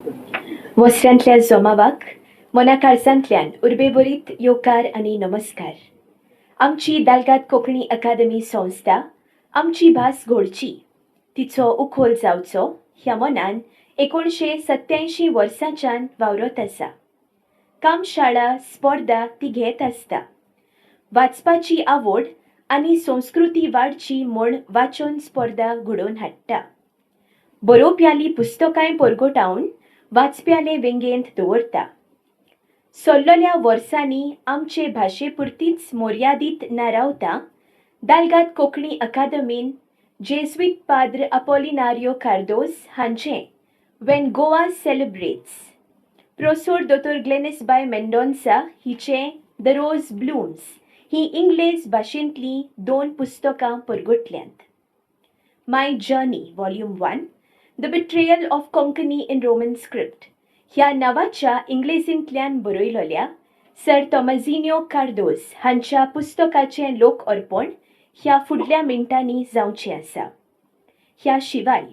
वस्त्रांतल्या जोमावाक मना काळजांतल्यान उर्बेभरीत येवकार आनी नमस्कार. आमची दालगाद कोंकणी अकादमी संस्था आमची भास घोळची, तिचो उखोल जावचो ह्या मनान 1987 वर्साच्यान वावरत आसा. कामशाळा स्पर्धा ती घेत आसता. वाचपाची आवड आनी संस्कृती वाडची म्हूण वाचन स्पर्धा घडोवन हाडटा. बरोवप्याली पुस्तकांय परगटावन वाचप्याले वेंगेंत दवरता. सल्लोल्या वर्सांनी आमचे भाशेपुरतीच मर्यादीत न रावता दालगाद कोंकणी अकादमीन जेजुईत पाद्र अपोलिनारियो कार्दोज हांचें वेन गोवा सेलिब्रेट्स, प्रोफेसर दोतोर ग्लेनिसबाय मेंडोन्सा हिचें द रोज ब्लूम्स ही इंग्लीश भाशेंतलीं 2 पुस्तकां परगटल्यांत. My journey volume 1, the betrayal of Konkani in Roman script ह्या नांवाच्या इंग्लिशींतल्यान बरयलोल्या सर तोमाझिनो कार्दोज हांच्या पुस्तकाचें लोक अर्पण ह्या फुडल्या मिनटांनी जावचें आसा. ह्या शिवाय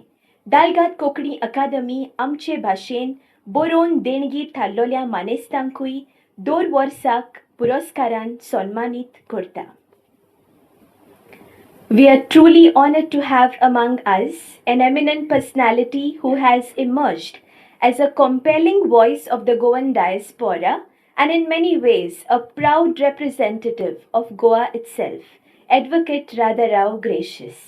दालगाद कोंकणी अकादमी आमचे भाशेन बरोवन देणगी थारलोल्या मानेस्तांकूय 2 वर्साक पुरस्कारान सन्मानीत करता. We are truly honored to have among us an eminent personality who has emerged as a compelling voice of the Goan diaspora and in many ways a proud representative of Goa itself, Advocate Radharao Gracious.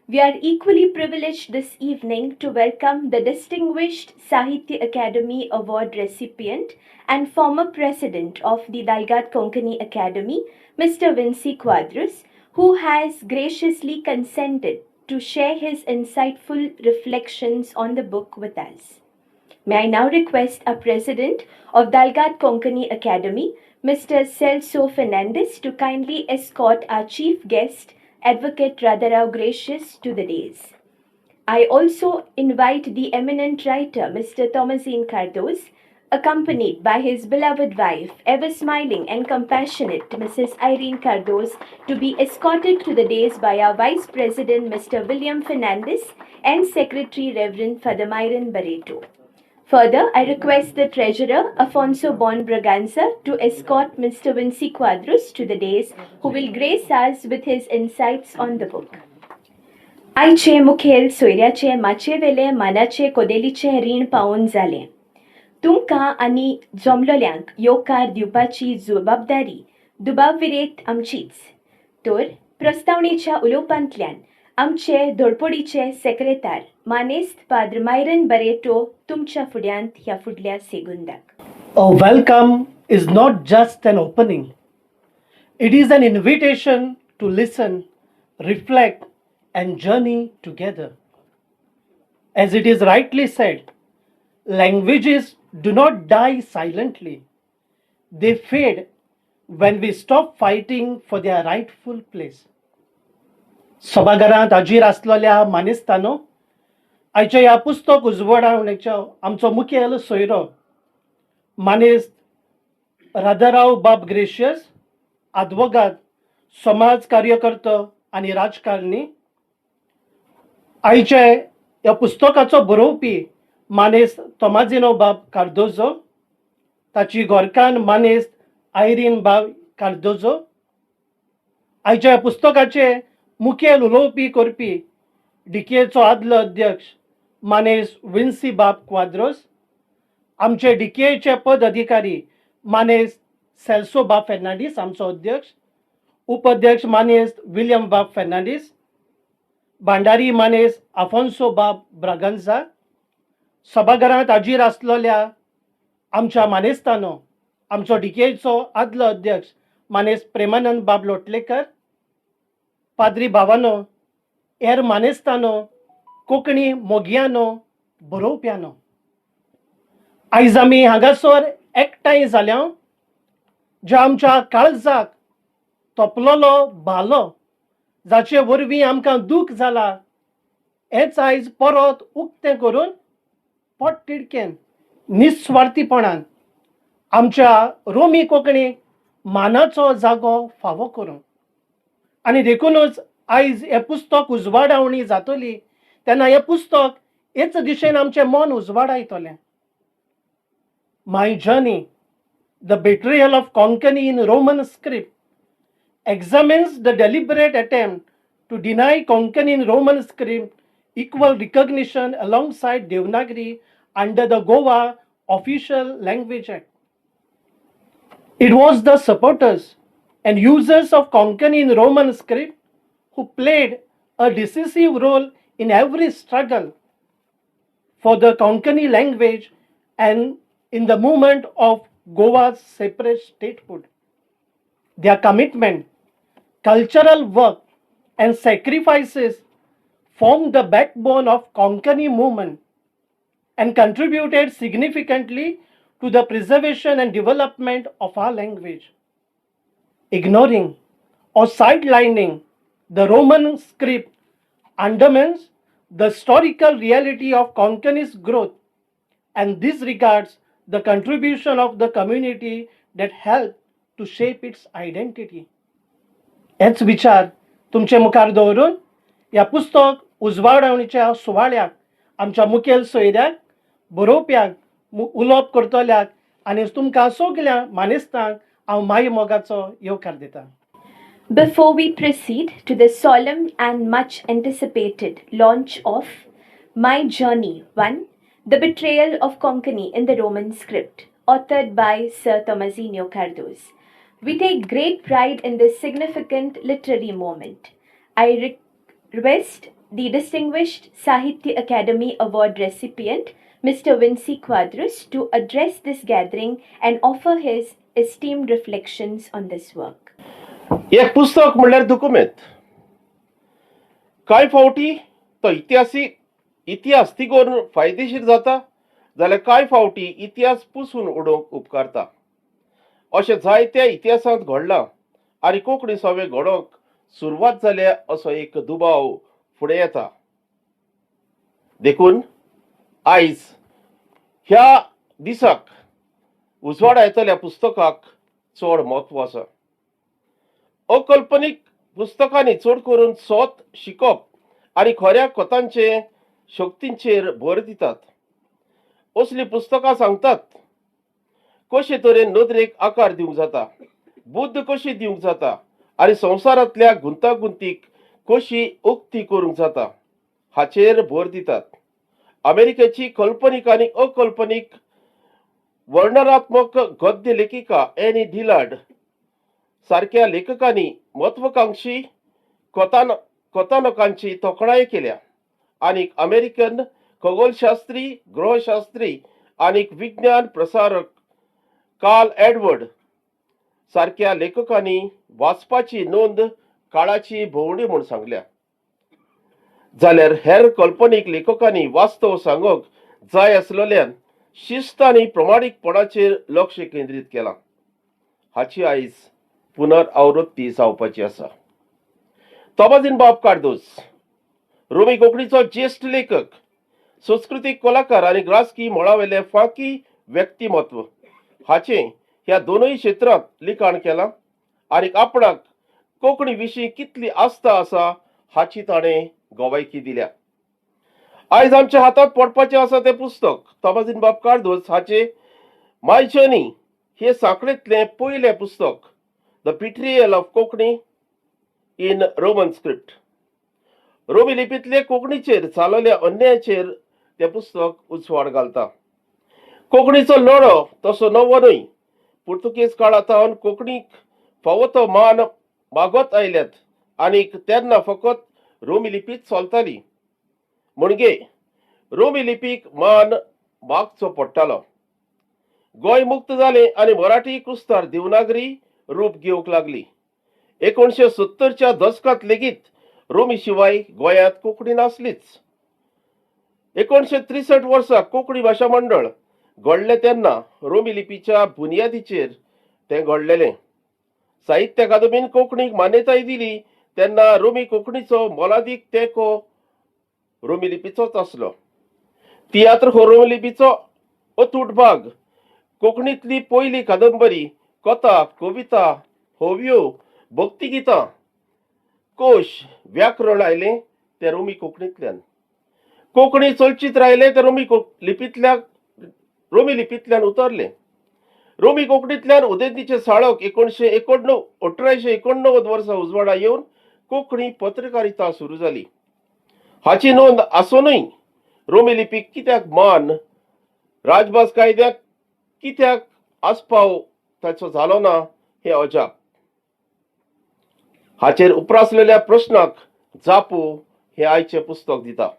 We are equally privileged this evening to welcome the distinguished Sahitya Academy Award recipient and former president of the Dalgat Konkani Academy, Mr. Vinci Quadras, who has graciously consented to share his insightful reflections on the book with us. May I now request our president of Dalgat Konkani Academy, Mr. Celso Fernandez, to kindly escort our chief guest, Advocate Radharao Gracious, to the dais. I also invite the eminent writer, Mr. Thomasine Cardoz, accompanied by his beloved wife, ever smiling and compassionate Mrs. Irene Cardoz, to be escorted to the dais by our Vice President, Mr. William Fernandez, and Secretary, Reverend Father Myron Barreto. Further, I request the Treasurer, Afonso Bon Braganza, to escort Mr. Vinci Quadros to the dais, who will grace us with his insights on the book. आयचे मुखेल सोयऱ्याचे माचेवेले मानाचे कोदेलीचे रीण पावून जालें. तुमकां आनी जमलोल्यांक येवकार दिवपाची जबाबदारी दुबावविरेत आमचीच. तर प्रस्तावनेच्या उलोवपांतल्यान आमचे धडपडीचे सेक्रेतार मानेस्त पाद्र मायरन बरेटो तुमच्या फुड्यांत ह्या फुडल्या सेगुंदाक. A welcome is not just an opening. It is an invitation to listen, reflect, and journey together. As it is rightly said, languages do not die silently. They fade when we stop fighting for their rightful place. सभाघरांत हाजीर आसलेल्या मानेस्तानो, आयच्या ह्या पुस्तक उजवाडावण्याचो आमचो मुखेल सोयरो मानेस्त राधाराव बाब ग्रेशियस, आदवोगाद, समाज कार्यकर्तो आनी राजकारणी. आयचे ह्या पुस्तकाचो बरोवपी मानेस्त तोमाझिनो बाब कार्दोजो, ताची घोरकान मानेस्त आयरीन बाब कार्दोजो. आयच्या ह्या पुस्तकाचे मुखेल उलोवपी करपी डीकेचो आदलो अध्यक्ष मानेस्त विन्सी बाब क्वाद्रोस, आमचे डीकेचे पद अधिकारी मानेस्त सेल्सो बाब फेर्नांडीस आमचो अध्यक्ष, उपाध्यक्ष मानेस्त विलियम बाब फेर्नांडीस, भांडारी मानेस्त आफोन्सो बाब ब्रागांझा. सभाघरांत हाजीर आसलेल्या आमच्या मानेस्तानो, आमचो डीकेचो आदलो अध्यक्ष मानेस्त प्रेमानंद बाब लोटलेकर, पाद्री भावानो, हेर मानेस्तानो, कोंकणी मोगियानो, बरोवप्यानो. आयज आमी हांगासर एकठांय जाल्या ज्या आमच्या काळजाक तोपलोलो भालो, जाचे वरवीं आमकां दूख जाला, हेच आयज परत उक्तें करून पोटतिडकेन निस्वार्थीपणान आमच्या रोमी कोंकणीक मानाचो जागो फावो करूं. आनी देखूनच आयज हें पुस्तक उजवाडावणी जातली तेन्ना हें पुस्तक हेच दिशेन आमचें मन उजवाडायतलें. My Journey, The Betrayal of Konkani in Roman Script, examines the deliberate attempt to deny Konkani in Roman script equal recognition alongside Devanagari under the Goa Official Language Act. It was the supporters and users of Konkani in Roman script who played a decisive role in every struggle for the Konkani language and in the movement of Goa's separate statehood. Their commitment, cultural work, and sacrifices formed the backbone of Konkani movement and contributed significantly to the preservation and development of our language. Ignoring or sidelining the Roman script undermines the historical reality of Konkani's growth and disregards the contribution of the community that helped to shape its identity. हेच विचार तुमचे मुखार दवरून ह्या पुस्तक उजवाडवणीच्या सुवाळ्याक आमच्या मुखेल सोयऱ्याक बरोवप्याक उलोवप करतल्याक आनी तुमकां सगळ्या मानेस्तांक हांव माय मोगाचो येवकार दितां. Before we proceed to the solemn and much anticipated launch of My Journey 1, The Betrayal of Konkani in the Roman Script, authored by Sir Tomasino Cardoz, we take great pride in this significant literary moment. I request the distinguished Sahitya Academy Award recipient, Mr. Vinci Quadros, to address this gathering and offer his esteemed reflections on this work. एक पुस्तक म्हणल्यार दुकुमेंत. कांय फावटी तो इतिहास तिगोवन फायदेशीर जाता जाल्यार कांय फावटी इतिहास पुसून उडोवंक उपकारता. अशें जायत्या इतिहासांत घडलां आनी कोंकणी सवे घडोवंक सुरवात जाल्या असो एक दुबाव फुडें येता. देखून आयज ह्या दिसाक उजवाडा येतल्या पुस्तकाक चड म्हत्व आसा. अकल्पनीक पुस्तकांनी चड करून स्वत शिकप आनी खऱ्या कथांचे शक्तींचेर भर दितात. असली पुस्तकां सांगतात कशे तरेन नदरेक आकार दिवंक जाता, बुद्ध कशी दिवंक जाता आनी संवसारांतल्या गुंतागुंतीक कशी उक्ती करूंक जाता हाचेर भर दितात. अमेरिकेची काल्पनीक आनी अकल्पनीक वर्णनात्मक गद्य लेखिका एनी डिलार्ड सारक्या लेखकांनी महत्वाकांक्षी कथानकांची तोखणाय केल्या आणि अमेरिकन खगोलशास्त्री, ग्रहशास्त्री आणि विज्ञान प्रसारक कार्ल एडवर्ड सारक्या लेखकांनी वाचपाची नोंद काळाची भोवंडी म्हूण सांगल्या. जाल्यार हेर काल्पनीक लेखकांनी वास्तव सांगूंक जाय आसलेल्यान शिस्त आनी प्रमाणीकपणाचेर लक्ष केंद्रीत केलां. हाची आयज पुनरावृत्ती जावपाची आसा. तोमाजीन बाब कार्दोज रोमी कोंकणीचो ज्येश्ठ लेखक, संस्कृतीक कलाकार आनी ग्रासकी मळावेले फांकी व्यक्तिमत्व हाचें ह्या दोनूय क्षेत्रांत लिखाण केलां आनी आपणाक कोंकणी विशीं कितली आस्था आसा हाची ताणें गोवायकी दिल्या. आयज आमच्या हातांत पडपाचें आसा तें पुस्तक तोमाजीन बाब कार्दोज हाचें माय जर्नी हे सांखळेंतलें पयलें पुस्तक, the betrayal of Konkani in Roman script. रोमी लिपींतले कोंकणीचेर जाल्ल्या अन्यायाचेर तें पुस्तक उजवाड घालता. कोंकणीचो लढो तसो नवो न्हय. पुर्तुगेज काळांतल्यान कोंकणीक फावो तो मान मागत आयल्यात आनी तेन्ना फकत रोमी लिपीच चलताली. म्हणजे रोमी लिपीक मान मागचो पडटालो. गोंय मुक्त जालें आनी मराठी क्रुस्तार देवनागरी रूप घेवंक लागली. 1970च्या दशकांत लेगीत रोमी शिवाय गोंयांत कोंकणी नासलीच. 1963 वर्सा कोंकणी भाशा मंडळ घडलें तेन्ना रोमी लिपीच्या बुनयादीचेर तें घडलेलें. साहित्य अकादमीन कोंकणीक मान्यताय दिली तेन्ना रोमी कोंकणीचो मोलादीक तेंको रोमी लिपीचोच आसलो. तियात्र हो रोमी लिपीचो अतूट भाग. कोंकणींतली पयली कादंबरी, कथा, कविता, होवयो, भक्तिगितां, कोश, व्याकरण आयलें तें रोमी कोंकणींतल्यान. कोंकणी चलचित्र आयलें तें रोमी लिपींतल्या रोमी लिपींतल्यान उतरले. रोमी कोंकणींतल्यान उदेंतीचे साळक 1889 वर्सा उजवाडा येवन कोंकणी पत्रकारिता सुरू जाली. हाची नोंद आसूनय रोमी लिपीक कित्याक मान, राजभास कायद्याक कित्याक आस्पाव ताचो जालो ना हे अजाप. हाचेर उप्रासलेल्या प्रश्नाक जापू हे आयचे पुस्तक दिता.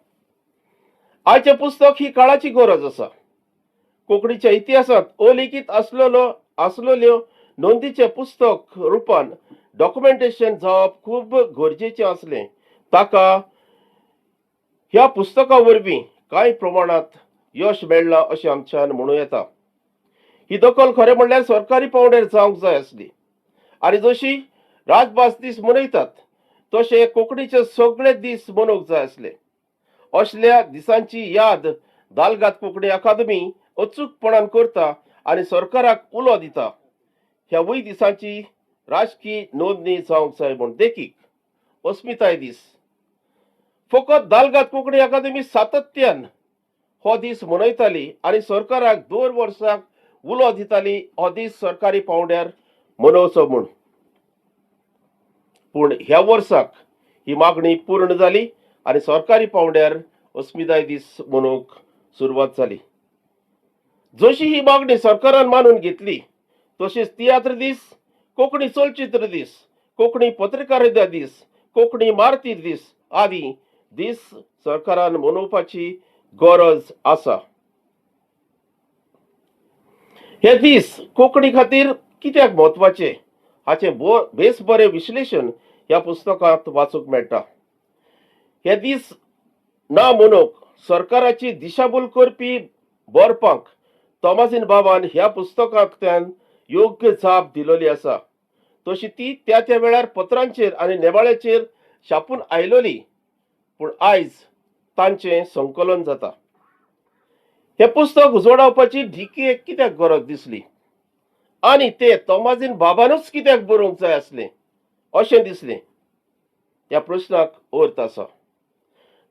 आयचे पुस्तक ही काळाची गरज आसा. कोंकणीच्या इतिहासांत अलिखीत आसलेल्यो नोंदीचे पुस्तक रुपान डॉक्युमेंटेशन जावप खूब गरजेचें आसलें. ताका ह्या पुस्तका वरवीं कांय प्रमाणात यश मेळ्ळां अशें आमच्यान म्हणूं येता. ही दखल खरें म्हणल्यार सरकारी पावंड्यार जावंक जाय आसली. आनी जशी राजभास दीस मनयतात तशे कोंकणीचे सगळे दीस मनोवंक जाय आसले. असल्या दिसांची याद दालगाद कोंकणी अकादमी अचूकपणान करता आनी सरकाराक उलो दिता. ह्या वय दिसांची राजकीय नोंदणी जावंक जाय म्हूण देखीक अस्मिताय दीस फकत दालगाद कोंकणी अकादमी सातत्यान हो दीस मनयताली आनी सरकाराक दर वर्साक उलो दिताली हो दीस सरकारी पावंड्यार मनोवचो म्हूण. पूण ह्या वर्साक ही मागणी पूर्ण जाली आनी सरकारी पावंड्यार अस्मिताय दीस मनोवंक सुरवात जाली. जशी ही मागणी सरकारान मानून घेतली तशीच तियात्र दीस, कोंकणी चलचित्र दीस, कोंकणी पत्रकारिता दीस, कोंकणी मारती दीस आदी दीस सरकारान मनोवपाची गरज आसा. हे दीस कोंकणी खातीर कित्याक म्हत्वाचे हाचे बेस बरें विश्लेशण ह्या पुस्तकांत वाचूंक मेळटा. हे दीस ना मनोवंक सरकाराची दिशाभूल करपी बरपांक तोमाजीन बाबान ह्या पुस्तकांतल्यान योग्य जाप दिलोली आसा. तशी ती त्या त्या वेळार पत्रांचेर आनी नेमाळ्याचेर छापून आयलोली. पूण आयज तांचें संकलन जाता. हे पुस्तक उजवाडावपाची ढिकेक कित्याक गरज दिसली आनी ते तोमाजीन बाबानूच कित्याक बरोवंक जाय आसलें अशें दिसलें ह्या प्रश्नाक अर्थ आसा.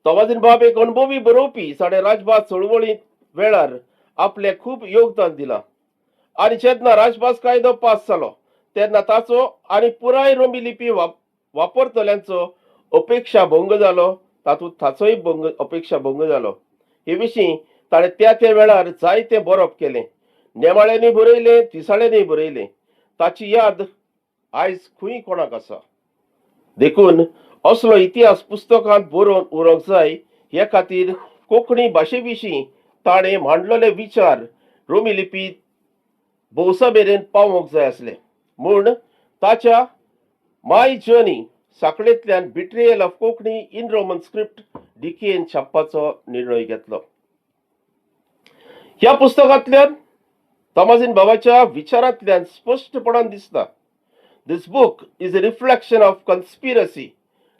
तोमाजीन बाब एक अणभवी बरोवपी साडे राजभास चळवळी वेळार आपले खूब योगदान दिलां आनी जेन्ना राजभास कायदो पास जालो तेन्ना ताचो आनी पुराय रोमी लिपी वापरतल्यांचो अपेक्षा भंग जालो. तातूंत ताचोय अपेक्षा भंग जालो. हे विशीं ताणें त्या त्या वेळार जायतें बरोवप केलें. नेमाळ्यांनी बरयलें, तिसाळ्यांनी बरयलें. ताची याद आयज खंय कोणाक आसा. देखून असलो इतिहास पुस्तकांत बरोवन उरोंक जाय. हे खातीर कोंकणी भाशे विशीं ताणें मांडलेले विचार रोमी लिपींत भोवसा मेरेन पावोवंक जाय आसले म्हूण ताच्या माय जर्नी साखळेंतल्यान betrayal of Konkani in Roman script डिकेन छापपाचो निर्णय घेतलो. ह्या पुस्तकांतल्यान तोमाजीन बाबाच्या विचारांतल्यान स्पश्टपणान दिसता. This book is a reflection of conspiracy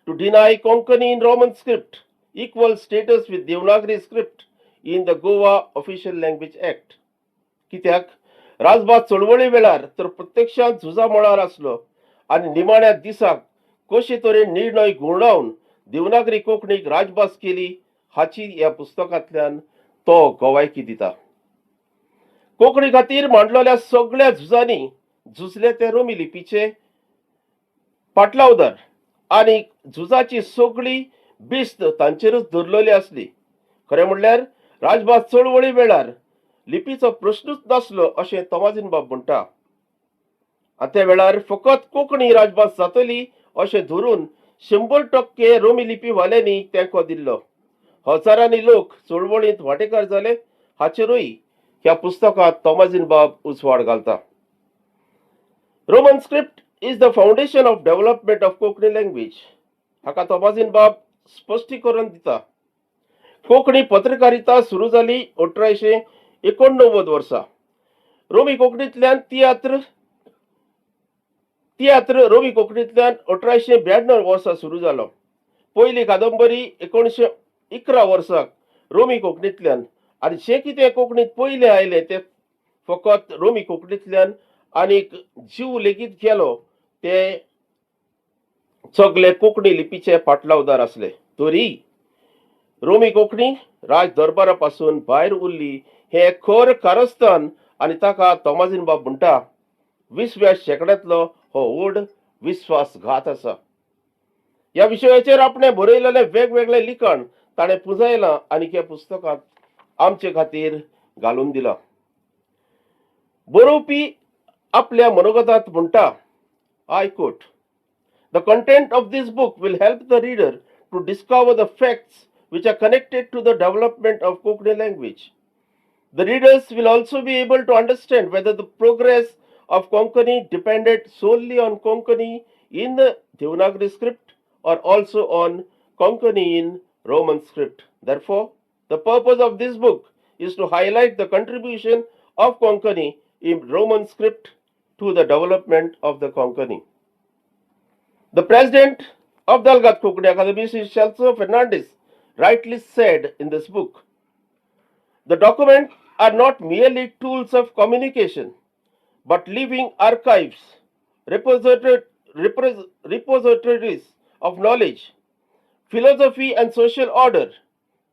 to deny Konkani in Roman script equal status with Devanagari script in the Goa Official Language Act. कित्याक राजभास चळवळी वेळार तर प्रत्यक्षांत झुजा मळार आसलो आनी निमाण्या दिसाक कशे तरेन निर्णय घुंवडावन देवनागरी कोंकणीक राजभास केली हाची ह्या पुस्तकांतल्यान तो गवायकी दिता. कोंकणी खातीर मांडलेल्या सगळ्या झुजांनी झुजले ते रोमी लिपीचे पाटलावदार आनी झुजाची सगळी बिस्त तांचेरूच धरलेली आसली. खरें म्हणल्यार राजभास चळवळी वेळार लिपीचो प्रश्नूच नासलो अशें तोमाजीन बाब म्हणटा. आनी त्या वेळार फकत कोंकणी राजभास जातली अशें धरून 100% रोमी लिपी वाल्यांनी तेंको दिल्लो. हजारांनी लोक चळवळींत वांटेकार जाले हाचेरूय ह्या पुस्तकांत तोमाजीन बाब उजवाड घालता. Roman script is the foundation of development of Konkani language हाका तोमाजीन बाब स्पश्टीकरण दिता. कोंकणी पत्रकारिता सुरू जाली 1889 वर्सा. रोमी कोंकणींतल्यान तियात्र रोमी कोंकणींतल्यान 1892 वर्सा सुरू जालो. पयली कादंबरी 1911 वर्साक रोमी कोंकणींतल्यान आनी जे कितें कोंकणींत पयलें आयलें तें फकत रोमी कोंकणींतल्यान आनीक जीव लेगीत गेलो ते सगळे कोंकणी लिपीचे पाटलावदार आसले. तरी रोमी कोंकणी राज दरबारा पासून भायर उरली हे खोर कारस्थान आनी ताका तोमाजीन बाब म्हणटा 20व्या शेंकड्यांतलो हो व्हड विस्वासघात आसा. ह्या विशयाचेर आपणे बरयलेले वेगवेगळे लिखाण ताणें पुंजयलां आनी ह्या पुस्तकांत आमचे खातीर घालून दिलां. बरोवपी आपल्या मनोगतांत म्हणटा, I quote, "The content of this book will help the reader to discover the facts which are connected to the development of Konkani language. The readers will also be able to understand whether the progress of Konkani depended solely on Konkani in the Devanagari script or also on Konkani in Roman script. Therefore, the purpose of this book is to highlight the contribution of Konkani in Roman script to the development of the Konkani." The president of the Algat Konkani Academy, Sri Celso Fernandes, rightly said in this book, "The documents are not merely tools of communication, but living archives, repositories of knowledge, philosophy, and social order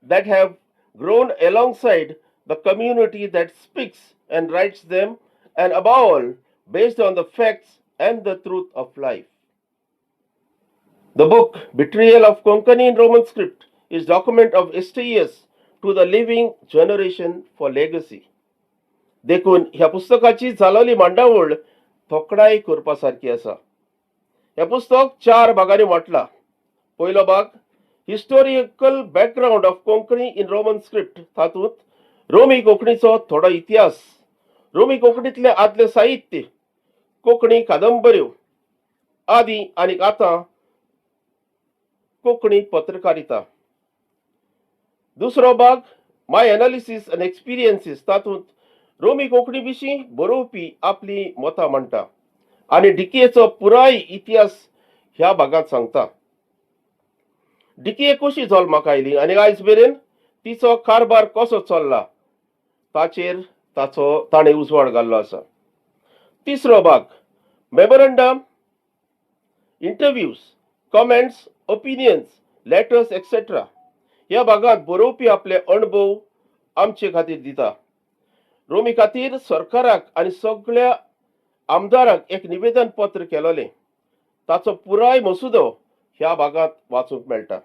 that have grown alongside the community that speaks and writes them, and above all, based on the facts and the truth of life." The book Betrayal of Konkani in Roman script is document of STS to the living generation for legacy. देखून ह्या पुस्तकाची जालोली मांडावळ तोखणाय करपा सारकी आसा. हे पुस्तक 4 भागांनी वांटला. पयलो भाग historical background of Konkani in Roman script. तातूंत रोमी कोंकणीचो थोडो इतिहास, रोमी कोंकणीतले आदले साहित्य, कोंकणी कादंबऱ्यो आदी आनी आतां कोंकणी पत्रकारिता. दुसरो भाग माय एनालिसिस एंड एक्सपिरियन्सीस. तातूंत रोमी कोंकणी विशीं बरोवपी आपली मतां मांडटा आनी डिकेचो पुराय इतिहास ह्या भागांत सांगता. डिके कशी जल्माक आयली आनी आयज मेरेन तिचो कारभार कसो चल्ला ताचेर ताणें उजवाड घाल्लो आसा. तिसरो भाग memorandum, interviews, comments, opinions, letters etcetera. ह्या भागांत बरोवपी आपले अणभव आमचे खातीर दिता. रोमी खातीर सरकाराक आनी सगळ्या आमदाराक एक निवेदन पत्र केलोलें. ताचो पुराय मसुदो ह्या भागांत वाचूंक मेळटा.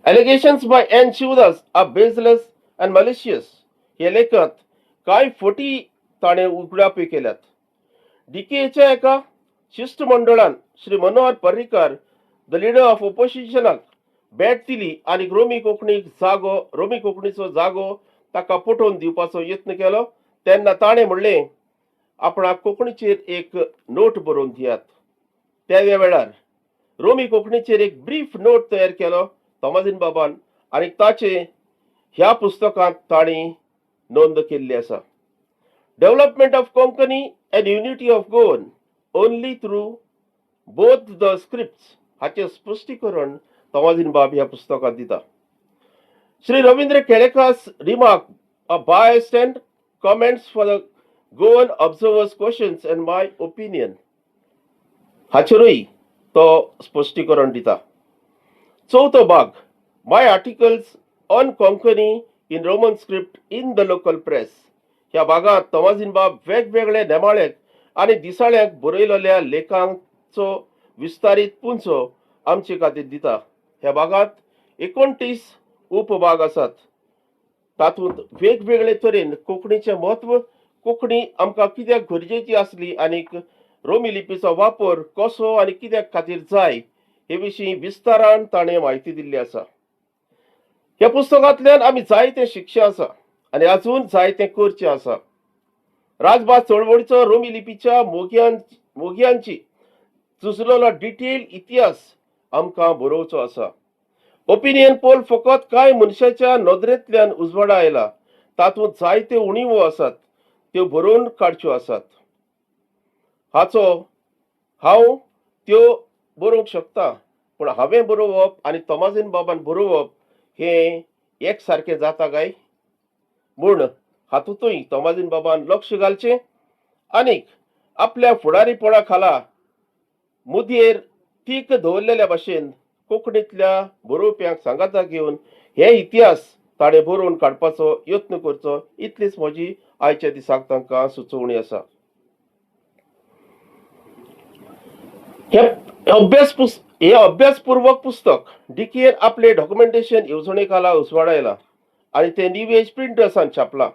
Allegations by N. Shivdas are baseless and malicious. हे लेखांत कांय फटी ताणें उगडापी केल्यात. डीकेच्या एका शिष्टमंडळान Shri Manohar Parrikar, the leader of ओपोजिशनाक भेट दिली आनी रोमी कोंकणीचो जागो ताका पटोवन दिवपाचो यत्न केलो. तेन्ना ताणें म्हणलें, आपणाक कोंकणीचेर एक नोट बरोवन दियात. त्या वेळार रोमी कोंकणीचेर एक ब्रीफ नोट तयार केलो तोमाजीन बाबान आनी ताचे ह्या पुस्तकांत ताणी नोंद केल्ली आसा. Development of Konkani and unity of Goan only through both the scripts हाचे स्पश्टीकरण तोमाजीन बाब ह्या पुस्तकांत दिता. श्री रवींद्र केळेकास remark, a biased and comments for the Goan observers' questions and my opinion. हाचेरूय तो स्पश्टीकरण दिता. चौथो भाग my articles on Konkani in Roman script in the local press. ह्या भागांत तोमाजीन बाब वेगवेगळे नेमाळ्याक आनी दिसाळ्यांक बरयलेल्या लेखांचो विस्तारीत पुंजो आमचे खातीर दिता. ह्या भागांत 29 उपभाग आसात. तातूंत वेगवेगळे तरेन कोंकणीचें म्हत्व, कोंकणी आमकां कित्याक गरजेची आसली आनीक रोमी लिपीचो वापर कसो आनी कित्याक खातीर जाय हे विशीं विस्तारान ताणें म्हायती दिल्ली आसा. ह्या पुस्तकांतल्यान आमी जायतें शिकचें आसा आनी अजून जायतें करचें आसा. राजभास चळवळीचो रोमी लिपीच्या मोग्यांची झुजलेलो डिटेल इतिहास आमकां बरोवचो आसा. ओपिनियन पोल फकत कांय मनशाच्या नदरेंतल्यान उजवाडा आयला. तातूंत जायत्यो उणिवो आसात, त्यो बरोवन काडच्यो आसात. हांव त्यो बरोवंक शकता, पूण हांवें बरोवप आनी तोमाजीन बाबान बरोवप हें एक सारकें जाता काय? म्हूण हातूंतूय तोमाजीन बाबान लक्ष घालचें आनीक आपल्या फुडारीपणा खाला मुदयेर तीख दवरलेल्या भाशेन कोंकणींतल्या बरोवप्यांक सांगाता घेवन हे इतिहास ताणें बरोवन काडपाचो यत्न करचो, इतलीच म्हजी आयच्या दिसाक तांकां सुचोवणी आसा. हे अभ्यासपूर्वक पुस्तक डिकीन आपले डॉक्युमेंटेशन येवजणे खाला उसवाडायला आणि ते निवेज प्रिंटर्सान छापला.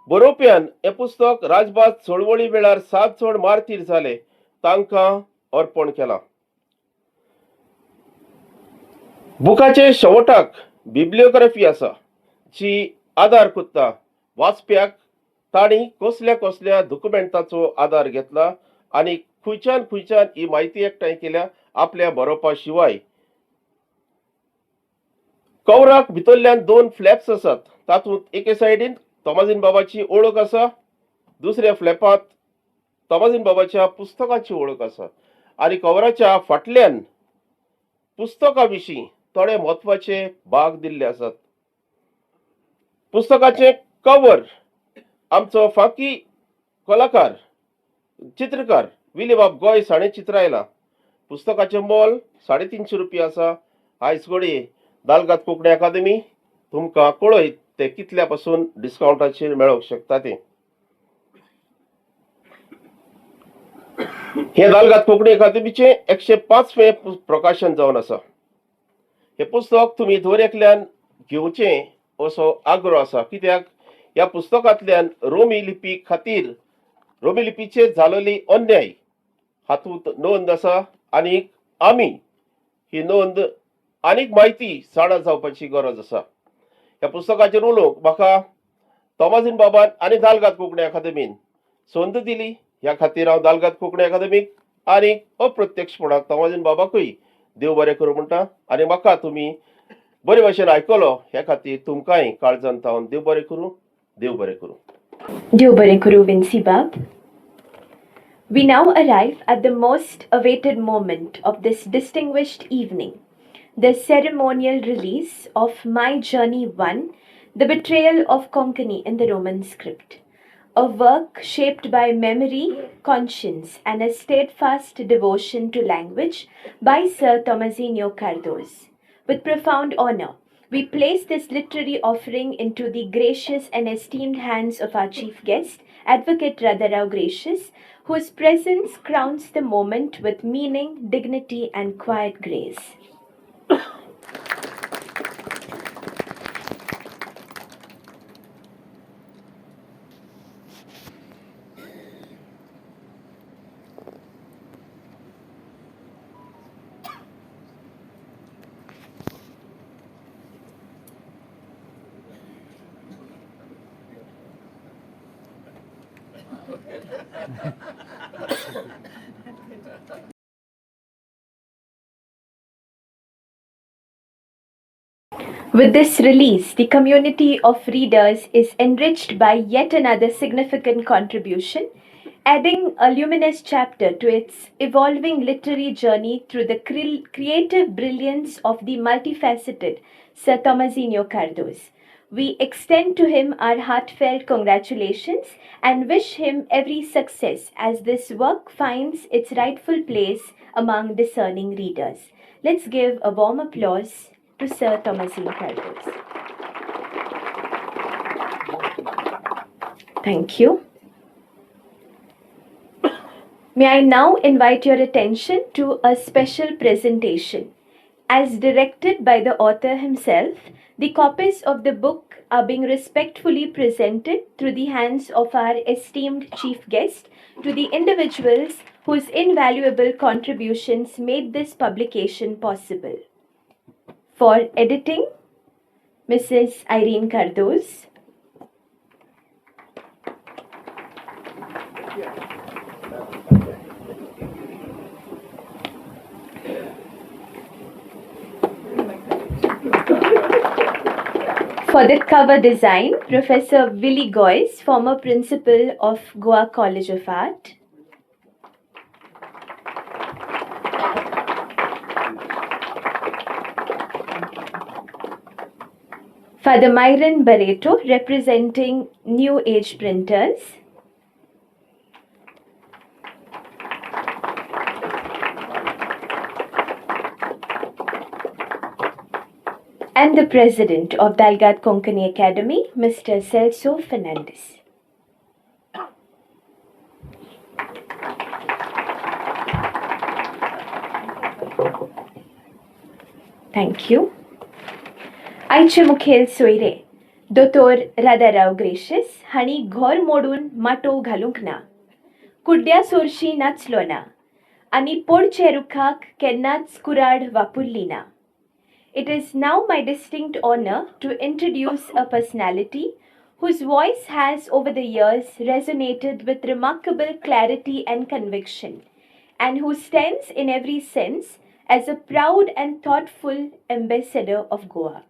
बरोवप्यान हे पुस्तक राजभास चळवळी वेळार 7 जण मारतीर जाले तांकां अर्पण केला. बुकाचे शेवटाक बिब्लियोग्राफी आसा जी आदार कोत्ता वाचप्याक तांणी कसल्या कसल्या डॉक्युमेंटाचो आदार घेतला आनी खंयच्यान ही म्हायती एकठांय केल्या आपल्या बरोवपा शिवाय. कवराक भितरल्यान 2 फ्लॅप्स आसात. तातूंत एके सायडीन तोमाजीन बाबाची ओळख आसा, दुसऱ्या फ्लॅपांत तोमाजीन बाबाच्या पुस्तकाची ओळख आसा आनी कवराच्या फाटल्यान पुस्तका विशीं थोडे म्हत्वाचे भाग दिल्ले आसात. पुस्तकाचे कवर आमचो फांकी कलाकार चित्रकार विलीबाब गोयस हाणें चित्रायला. पुस्तकाचें मोल ₹350 आसा. आयज घडये दालगाद कोंकणी अकादेमी तुमकां कळयत ते कितल्या पासून डिस्काउंटाचेर मेळोवंक शकता ते. हे दालगाद कोंकणी अकादेमीचे 105वें प्रकाशन जावन आसा. हे पुस्तक तुमी दर एकल्यान घेवचें असो आग्रो आसा, कित्याक ह्या पुस्तकांतल्यान रोमी लिपी खातीर रोमी लिपीचेर जाल्ली अन्याय हातूंत नोंद आसा आनी आमी ही नोंद आनीक म्हायती जाणा जावपाची गरज आसा. ह्या पुस्तकाचेर उलोवंक म्हाका तोमाजीन बाबान आनी दालगाद कोंकणी अकादेमीन संद दिली. ह्या खातीर हांव दालगाद कोंकणी अकादेमीक आनी अप्रत्यक्षपणान तोमाजीन बाबाकूय देव बरें करूं म्हणटा आनी म्हाका तुमी बरे भाशेन आयकलो ह्या खातीर तुमकांय काळजांत हांव देव बरें करूं. देव बरें करूं. Dew Barekuru Vinci Bab. We now arrive at the most awaited moment of this distinguished evening, the ceremonial release of My Journey 1, The Betrayal of Konkani in the Roman Script, a work shaped by memory, conscience, and a steadfast devotion to language by Sir Tomasino Cardoz. With profound honor, we place this literary offering into the gracious and esteemed hands of our chief guest, Advocate Radharao Gracious, whose presence crowns the moment with meaning, dignity, and quiet grace. With this release, the community of readers is enriched by yet another significant contribution, adding a luminous chapter to its evolving literary journey through the creative brilliance of the multifaceted Sir Tomasino Cardoz. We extend to him our heartfelt congratulations and wish him every success as this work finds its rightful place among discerning readers. Let's give a warm applause to Sir Tomasino Cardoz. Thank you. May I now invite your attention to a special presentation. As directed by the author himself, the copies of the book are being respectfully presented through the hands of our esteemed chief guest to the individuals whose invaluable contributions made this publication possible. For editing, Mrs. Irene Cardoz. For the cover design, Professor Willie Goyce, former principal of Goa College of Art. Father Myron Barreto, representing New Age Printers. and the President of Dalgat Konkani Academy, Mr. Celso Fernandez. Thank you. आयचे मुखेल सोयरे दोतोर Radharao gracious हांणी घर मोडून माटो घालूंक ना, कुड्ड्या सोरशी नाचलो ना आनी पोडचे रुखाक केन्नाच कुराड वापुरली ना. It is now my distinct honor to introduce a personality whose voice has over the years resonated with remarkable clarity and conviction, and who stands in every sense as a proud and thoughtful ambassador of Goa.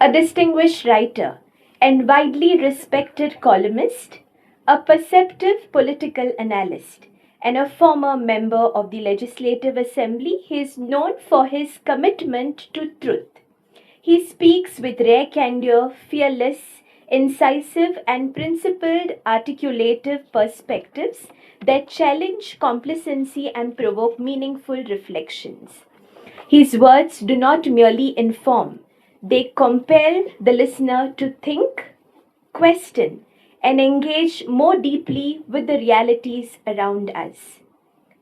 A distinguished writer and widely respected columnist, a perceptive political analyst, and a former member of the Legislative Assembly, he is known for his commitment to truth. He speaks with rare candor, fearless, incisive, and principled articulative perspectives that challenge complacency and provoke meaningful reflections. His words do not merely inform, they compel the listener to think, question, and engage more deeply with the realities around us.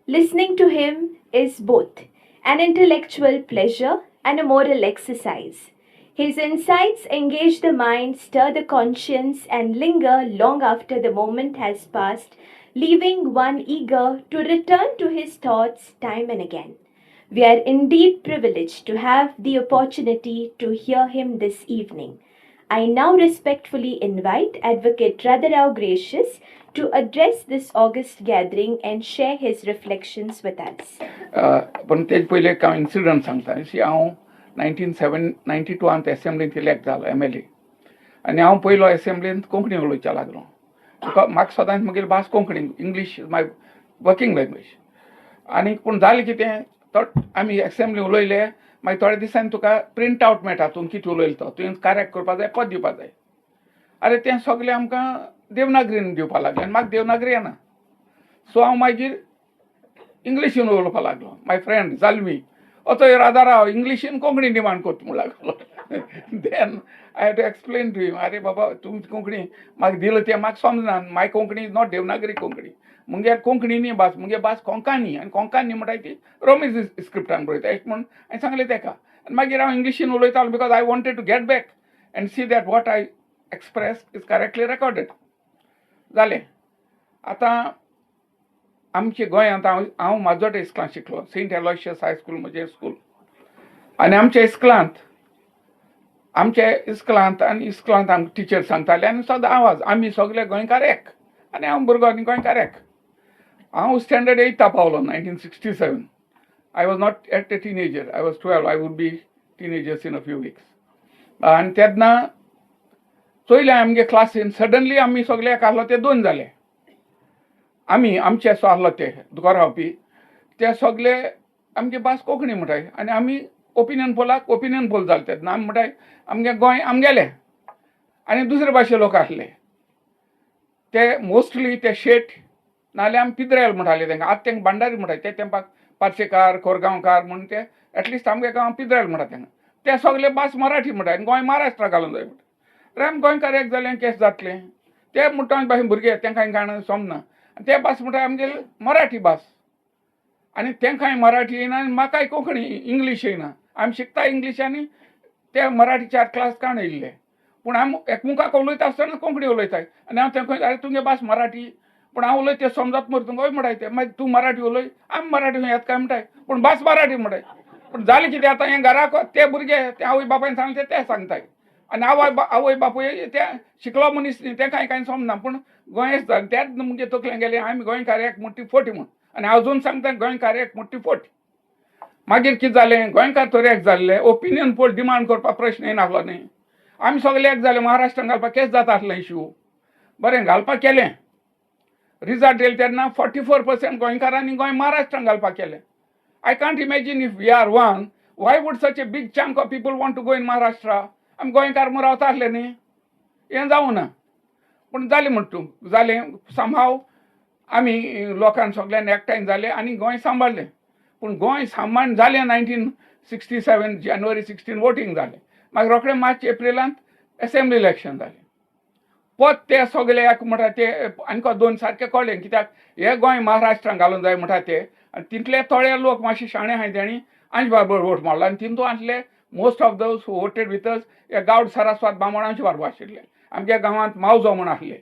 Listening to him is both an intellectual pleasure and a moral exercise. His insights engage the mind, stir the conscience, and linger long after the moment has passed, leaving one eager to return to his thoughts time and again. We are indeed privileged to have the opportunity to hear him this evening. I now respectfully invite Advocate Radharao Gracious to address this august gathering and share his reflections with us. पण तेच पहिले एक incident सांगता हांव 1992 एसेंब्लींत elect जालो MLA आनी हांव पयलो एसेंब्लींत कोंकणी उलोवच्या लागलो. म्हाका सदांच म्हगेली भास Konkani, English is my working language. आनी पूण जालें कितें, आमी एसेंब्ली उलयले, मागीर थोड्या दिसांनी तुका प्रिंट आवट मेळटा तूं कितें उलयलो तो, तुवें करेक्ट करपा जाय, पद दिवपा जाय. अरे तें सगळें आमकां देवनागरीन दिवपा लागलें आनी म्हाका देवनागरी येना. सो हांव मागीर इंग्लिशीन उलोवपा लागलो. माय फ्रेंड जाल्मी तो राधाराव इंग्लिशीन कोंकणी डिमांड करता म्हणून लागलो. Then I have to explain to him, अरे बाबा तुमची कोंकणी म्हाका दिलं तें म्हाका समजना. My Konkani is not Devanagari Konkani, मुगे कोंकणी न्ही भास, मुगे भास कोंकणी, आनी कोंकणी म्हणटा ती रोमीज स्क्रिप्टान बरयता अशें म्हणून हांवें सांगलें तेका. आनी मागीर हांव इंग्लिशीन उलयतालो because I wanted to get back and see that what I express is correctly recorded. जालें. आतां आमचे गोंयांत हांव माजोड्डा इस्कलांत शिकलो, सेंट एलोयशियस हाय स्कूल म्हजें स्कूल. आनी आमच्या इस्कलांत आनी इस्कलांत आमकां टिचर सांगताले आनी सदां आवाज, आमी सगळे गोंयकार एक आनी हांव भुरगो आनी गोंयकार एक. हांव स्टँडर्ड 8 पावलो 1967. I was not at a teenager, I was 12. I would be teenagers in a few weeks. आनी तेन्ना चोयले आमगे क्लासीन सडनली आमी सगळे एक आहलो ते 2 जाले. आमी आमचे सो आहलो ते घरा रावपी ते सगळे आमगे भास कोंकणी म्हणटाय आनी आमी ओपिनियन पोल जाले. तेन्ना आमी म्हणटाय आमगे गोंय आमगेलें आनी दुसरे भाशे लोक आसले ते मोस्टली ते शेट नाल्यार आमी पिद्रेल म्हणटाले तांकां. आतां तांकां भांडारी म्हणटाय. ते तेंपाक पार्सेकार कोरगांवकार म्हणून ते एटलिस्ट आमगे गांव पिद्रेल म्हणटा तांकां. ते सगळे भास मराठी म्हणटाय आनी गोंय महाराष्ट्रा घालूंक जाय म्हणटा. आमी गोंयकार एक जालें केस जातलें. ते म्हणटा भाशेन भुरगे तांकां गाणं समना ते भास म्हणटा आमगे मराठी भास आनी तांकांय मराठी येयना आनी म्हाकाय कोंकणी इंग्लीश येयना. आमी शिकता इंग्लीश आनी ते मराठी 4 क्लास काण येयल्ले. पूण आमी एकमुखाक उलयता आसतना कोंकणी उलयताय आनी हांव तांकां अरे तुगे भास मराठी, पूण हांव उलय ते समजत मरे तुका म्हणटाय ते. मागीर तूं मराठी उलय, आमी मराठी येत काय म्हणटाय, पूण भास मराठी म्हणटाय. पूण जालें कितें आतां हें घराक ते भुरगे ते आवय बापायन सांगलें ते सांगताय आनी आवय बापूय ते शिकलो मनीस न्ही तेंकांय कांय समजना. पूण गोंयच जालें. तेच मुगे तकलें गेलें आमी गोंयकार एक मोठी फोटी म्हूण आनी हांव अजून सांगता गोंयकार एक मोठी फोटी. मागीर कितें जालें, गोंयकार तर एक जाल्ले, ओपिनियन पोल डिमांड करपाक प्रश्न येनासलो न्ही. आमी सगळे एक जाले, महाराष्ट्रान घालपाक केस जाता आसलें इश्यू. बरें घालपाक केलें. रिजल्ट येयले तेन्ना 44% गोंयकारांनी गोंय महाराष्ट्रान घालपाक केलें. I can't imagine if we are one, why would such a big chunk of people want to go in Maharashtra. आमी गोंयकार म्हूण रावता आसले न्ही, हें जावं ना. पूण जालें म्हणटा जालें समहाव आमी लोकांक सगळ्यांनी एकठांय जाले आनी गोंय सांबाळलें. पूण गोंय सांबाळून जालें 1967 जानेवारी 16 वोटींग जालें. मागीर रोखडें मार्च एप्रिलांत असेंब्ली इलेक्शन जालें. पोत ते सगळे एक म्हणटा ते आनीक दोन सारके कळ्ळे कित्याक हे गोंय महाराष्ट्रान घालूंक जाय म्हणटा ते आनी तितले थोडे लोक मातशे शाणे आहाय तेणी आमचे बरोबर वोट मारलो आनी तितून आसले most of those who voted with us हे गांवड सारस्वत बामण आमचे बरोबर आशिल्ले. आमच्या गांवांत मावजो म्हूण आसले,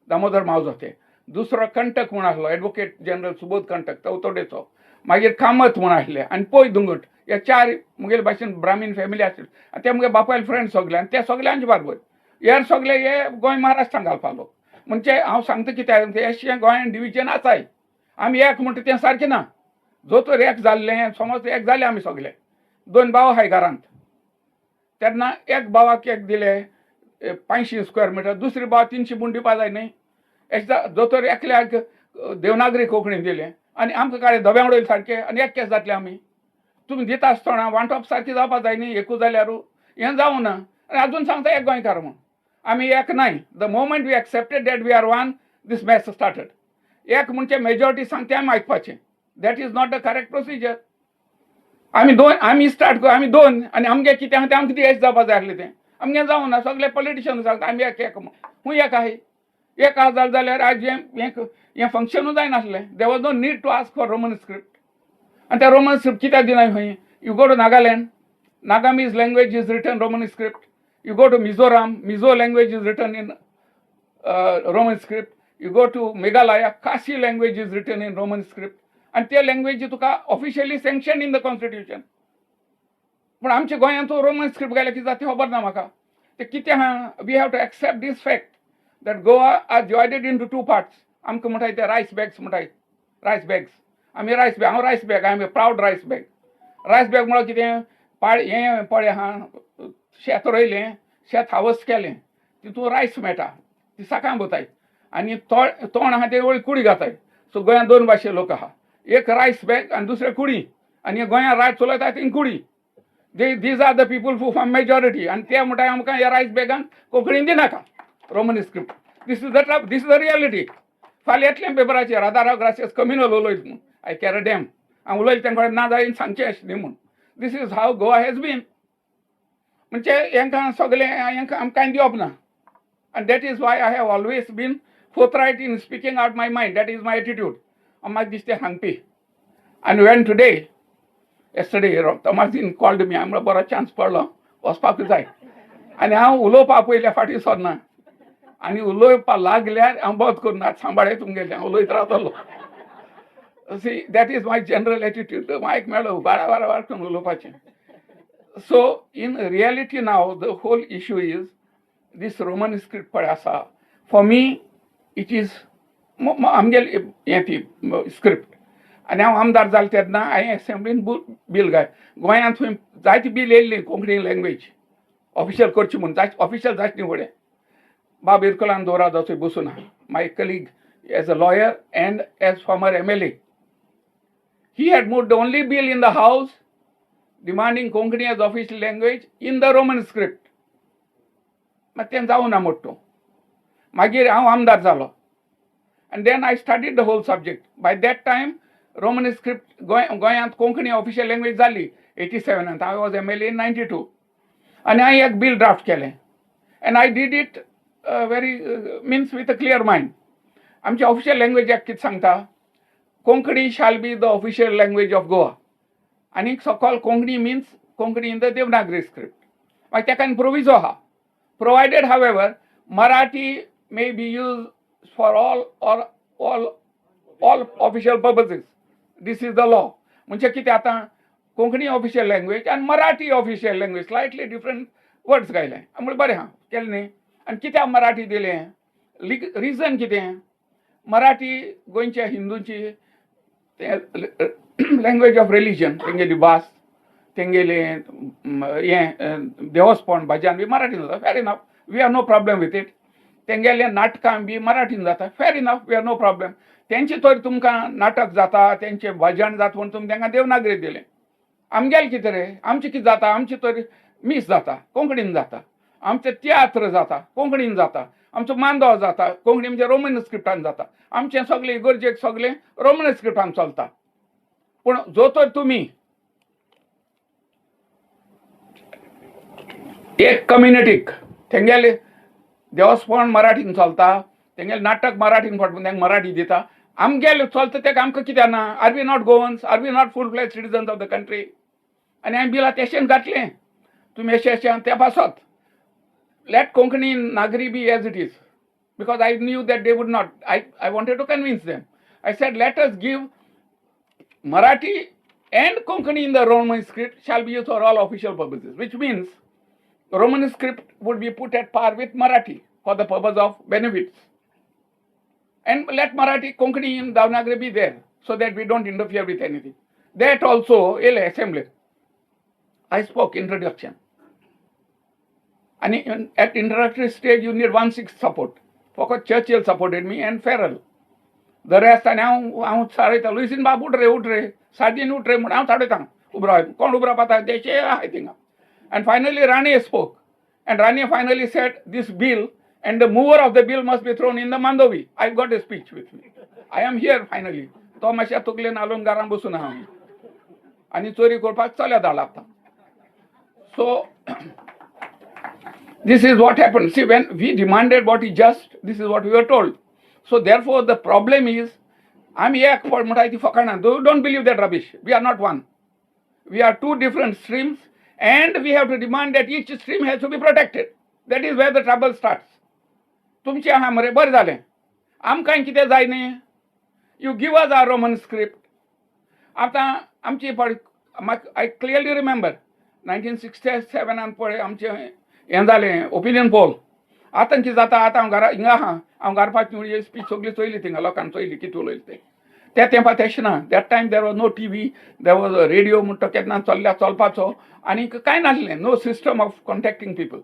दामोदर मावजो ते. दुसरो कंटक म्हूण आसलो, एडवोकेट जनरल सुबोध कंटक चौतोडेचो. मागीर कामत म्हूण आसले आनी पै दुंगट. हे चार मुगेले भाशेन ब्राह्मीण फॅमिली आशिल्ली आनी ते मुगे बापायले फ्रेंड सगळे आनी ते सगळे आमचे बरोबर. हेर सगळे हे गोंय महाराष्ट्रान घालपालो. म्हणजे हांव सांगता कित्याक अशें गोंयान डिविजन आसाय. आमी एक म्हणटा तें सारकें ना. जो तर एक जाल्लें समज एक जाले आमी सगळे. दोन भाव आहाय घरांत. तेन्ना एक भावाक एक दिले 500 स्क्वेअर मिटर, दुसरे भाव 300 म्हूण दिवपा जाय न्ही. जो तर एकल्याक देवनागरी कोंकणी दिले आनी आमकां काडे धब्या उडयले सारके आनी एक केस जातले आमी. तुमी दिता आसतना वांटप सारकें जावपा जाय न्ही. एकू जाल्यारू हें जावं ना. आनी आजून सांगता एक गोंयकार म्हूण आमी एक नाय. The moment we accepted that we are one, this match started. एक म्हणजे मेजॉरिटी सांगता आमी आयकपाचें. That is not the correct procedure. आमी स्टार्ट करू, आमी दोन आनी आमगे कितें आहा तें आमकां कितें जावपा जाय आसलें तें आमगे जावं ना. सगळे पॉलिटिशियन सांगता आमी एक खूंय एक आहाय. एक हजार जाल्यार आज हें फंक्शनूच जायनासलें. There was no need to ask for Roman script. आनी त्या रोमन स्क्रिप्ट कित्याक दिनाय खंय. You go to Nagaland, Nagamese language is written Roman script. You go to Mizoram, Mizo language is written in Roman script. You go to Meghalaya, Kasi language is written in Roman script. And ते language Tuka officially sanctioned in the constitution. पण आमच्या गोंयांत Roman script घायला कितें जाता तें खबर ना म्हाका. ते कितें आहा, we have to accept this fact that Goa are divided into 2 parts. आमकां म्हणटाय ते रायस बॅग्स म्हणटाय. रायस बॅग्स. आमी रायस बॅग, हांव rice bag, I am a proud rice bag. Rice bag म्हळ्यार कितें, हें पळय आहा, शेत रोयलें, शेत हावस केलें, तितून रायस मेळटा, ती साकां बोताय आनी तोंड आहा ते वळी कुडी घाताय. सो गोंयांत दोन भाशे लोक आहा, एक रायस बॅग आनी दुसरें कुडी. आनी गोंयांत रायस चलयता थिंग कुडी. These are the people who form majority. आनी ते म्हणटाय आमकां ह्या रायस बॅगान कोंकणीन दिनाका Roman script. This is the reality. फाल्यां येतलें पेपराचेर राधाराव ग्रासियस कम्युनल उलयत म्हूण. I care a damn. हांव उलयलें तेंकडे ना जायन सांगचें अशें न्ही म्हूण. This is how Goa has been. म्हणजे हांकां सगळें हांकां आमकां कांय दिवप ना. आनी that is why I have always been फोर्थरायट in speaking out my mind. That is my attitude. म्हाका दिसता सांगपी. आनी वेन टुडे yesterday तमाजीन कॉल्ड मी. हांवें बरो चान्स पडलो, वचपाक जाय. आनी हांव उलोवपा पयल्या फाटीं सरना. आनी उलोवपा लागल्यार हांव बंद करून सांबाळें तुमगेलें हांव उलयत रावतलो. See that is my general attitude. मायक मेळ्ळो बारा बारा करून उलोवपाचें. So in reality now the whole issue is this Roman script पळय आसा. For me it is आमगेल हें ती स्क्रिप्ट. आनी हांव आमदार जालें तेन्ना हांवें एसेंब्लीन बील घाय. गोंयांत थंय जायती बील येयल्लीं कोंकणी लँग्वेज ऑफिशियल करची म्हूण. ऑफिशियल जायत न्ही फुडें. बाब इरकलान दवरादो थंय बसून आहा. My colleague as a lawyer and as former MLA. He had moved the only bill in the house demanding Konkani as official language in the Roman script. मात तें जावं ना मोट्टो. मागीर हांव आमदार जालो. And then I studied the whole subject. By that time, Roman script गोंयांत Konkani official language जाली 87. I was MLA in 92. आनी हांवें एक बिल ड्राफ्ट केलें. And I did it very means with a clear mind. आमची ऑफिशियल लँग्वेज कितें सांगता, Konkani shall be the official language of Goa. आनी so-called Konkani means Konkani in the Devanagari script. Like that can proviso ha. Provided, however, Marathi may be used for all official purposes. This is the law. म्हणजे कितें आतां Konkani official language आनी Marathi official language slightly different words घायले. म्हणलें बरें हा केलें न्ही. आनी कित्याक मराठी दिलें, रिजन कितें, मराठी गोंयच्या हिंदूंची लँग्वेज ऑफ रिलिजन. तेंगेली भास, तेंगेले हें देवस्पण भजन बी मराठीन जाता. Fair enough, we have no problem with it. तेंगेले नाटकां बी मराठीन जाता. Fair enough, we have no problem. तेंचे तर तुमकां नाटक जाता, तेंचे भजन जाता म्हूण तुमी तेंकां देवनागरी दिलें. आमगेलें कितें रे, आमचें कितें जाता, आमचें तर मीस जाता कोंकणीन जाता. आमचें तियात्र जाता कोंकणीन जाता. आमचो मांदो जाता कोंकणी म्हणजे रोमन स्क्रिप्टान जाता. आमचें सगळें इगर्जेक सगळें रोमन स्क्रिप्टान चलता. पूण जो तर तुमी एक कम्युनिटीक तेंगेले देवस्पण मराठीन चलता, तेंगेले नाटक मराठीन फाटपून तेंका मराठी दिता. आमगेले चलता तेका आमकां कित्याक ना? Are we not Goans? Are we not full fledged citizens of the country? आनी हांवें बिलां तेशें घातलें. तुमी अशें ते पासत. Let Konkani Nagari be as it is. Because I knew that they would not. I wanted to convince them. I said, let us give Marathi and Konkani in the Roman script shall be used for all official purposes, which means Roman script would be put at par with Marathi for the purpose of benefits. And let Marathi, Konkani and Devanagari be there so that we don't interfere with anything. That also, assembly. I spoke introduction. And at introductory stage, you need 1/6 support. For Churchill supported me and Farrell. The rest, and now, sorry, Luisin Babu, Udre, Sardin Udre, now Sadatan, Ubra, Kondubra Pata, Deshe, I think. And finally, Rani spoke. And Rani finally said, this bill and the mover of the bill must be thrown in the Mandovi. I've got a speech with me. I am here finally. Tomasha Tukle Nalun Garambusuna. And it's very good. So, this is what happened. See, when we demanded what is just, this is what we were told. So therefore, the problem is, I'm here for Mutaiti Fakana. Don't believe that rubbish. We are not one. We are two different streams, and we have to demand that each stream has to be protected. That is where the trouble starts. तुमचे आमरे बरें जालें. आमकां कितें जाय न्ही? You give us our Roman script. आतां आमची I clearly remember 1967 आन पळय आमचें हें जालें ओपिनियन पोल. आतां कितें जाता? आतां हांव घरा हिंगा आहा. हांव घरपाची स्पीच सगळी चोयली थिंगा लोकांनी चोयली कितें उलयलें तें. त्या तेंपार तशें ना. That time there was no TV, there was radio म्हणटा केन्ना चलपाचो आनी कांय नासलें. No system of contacting people.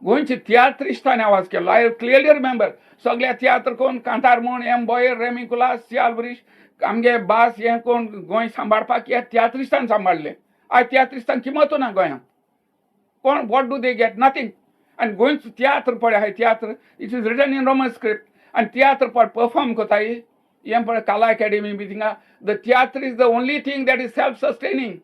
गोंयचे तियात्रिस्टांनी आवाज केलो. I clearly remember. सगळ्या तियात्र कोण कांतार म्हूण एम बॉयर, रेमिकुलास, सियालबरीश, आमगे बास हें कोण गोंय सांबाळपाक ह्या तियात्रिस्टांनी सांबाळलें. आयज तियात्रिस्तांक किंमत ना गोंयांत. कोण what do they get? Nothing. आनी गोंयचो तियात्र पळय आहाय tiatr, it is written in Roman script. आनी तियात्र पळय परफॉर्म कोताय हें पळय कला अकॅडमी बी थिंगा. The tiatr is the only thing that is self sustaining.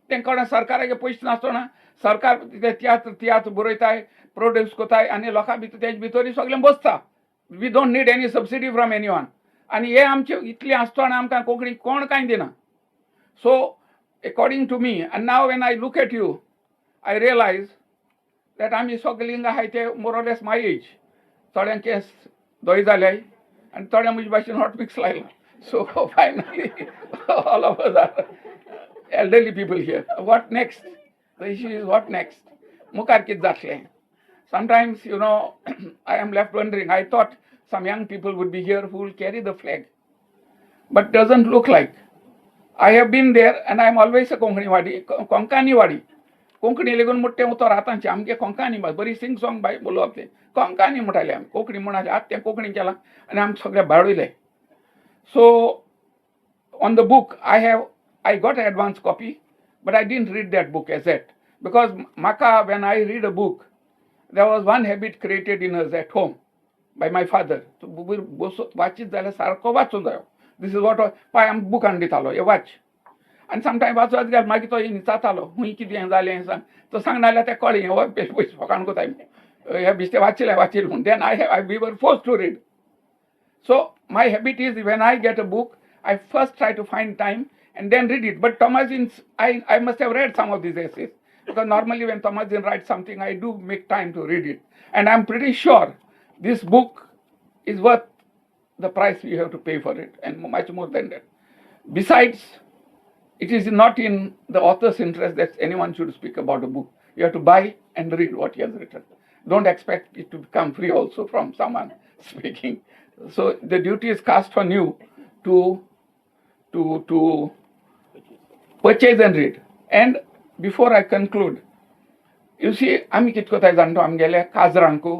तेंका सरकाराचे पयशे नासतना सरकार तियात्र बरयताय, प्रोड्यूस कोताय आनी लोकां भितर तेजे भितर सगळें बसता. We don't need any subsidy from any one. आनी हे आमचे इतलें आसतना आमकां कोंकणी कोण कांय दिना. सो अकॉर्डिंग टू मी, आनी now when I look at you, I realize that आमी सगळीं आहाय ते more or less my age. थोड्यांक केस दोय जाले आनी थोड्या म्हजे भाशेन हॉट मिक्स लायला. So finally all of us are elderly people here. What next? The issue is what next? Mukar कितें जातलें? Sometimes, I am left wondering. I thought some young people would be here who will carry the flag. But doesn't look like. I have been there and I am always a Konkani wadi. Konkani lagoon मोठे उतर आतांचे आमगे कोंकणी बरी Singh song bye बोलप ते कोंकणी म्हणटाले आमी. कोंकणी म्हणले आतां तें कोंकणी केलां आनी आमी सगळे बाळयले. So on the book I got an advance copy, but I didn't read that book as yet. Because Maka, when I read a book, there was one habit created in us at home by my father. So, watchit जाल्यार सारको वाचून जायो. This is what I am book हाडून दितालो, हे वाच. And sometimes वाचत गेल मागीर तो जातालो, खूंय कितें जालें हें सांग. तो सांग नाल्यार तें कळ्ळें, हें पयस फकाण कोताय. हे बिश्टें वाचलें म्हूण. Then we were forced to read. So my habit is when I get a book, I first try to find time and then read it. But Thomasin, I must have read some of these essays. Because normally when Thomasin writes something, I do make time to read it. And I'm pretty sure this book is worth the price we have to pay for it, and much more than that. Besides, it is not in the author's interest that anyone should speak about a book. You have to buy and read what he has written. Don't expect it to become free also from someone speaking. So the duty is cast on you to purchase and read. And before I conclude, you see, आमी कितें कोताय जाणटो आमगेले काजरांकू.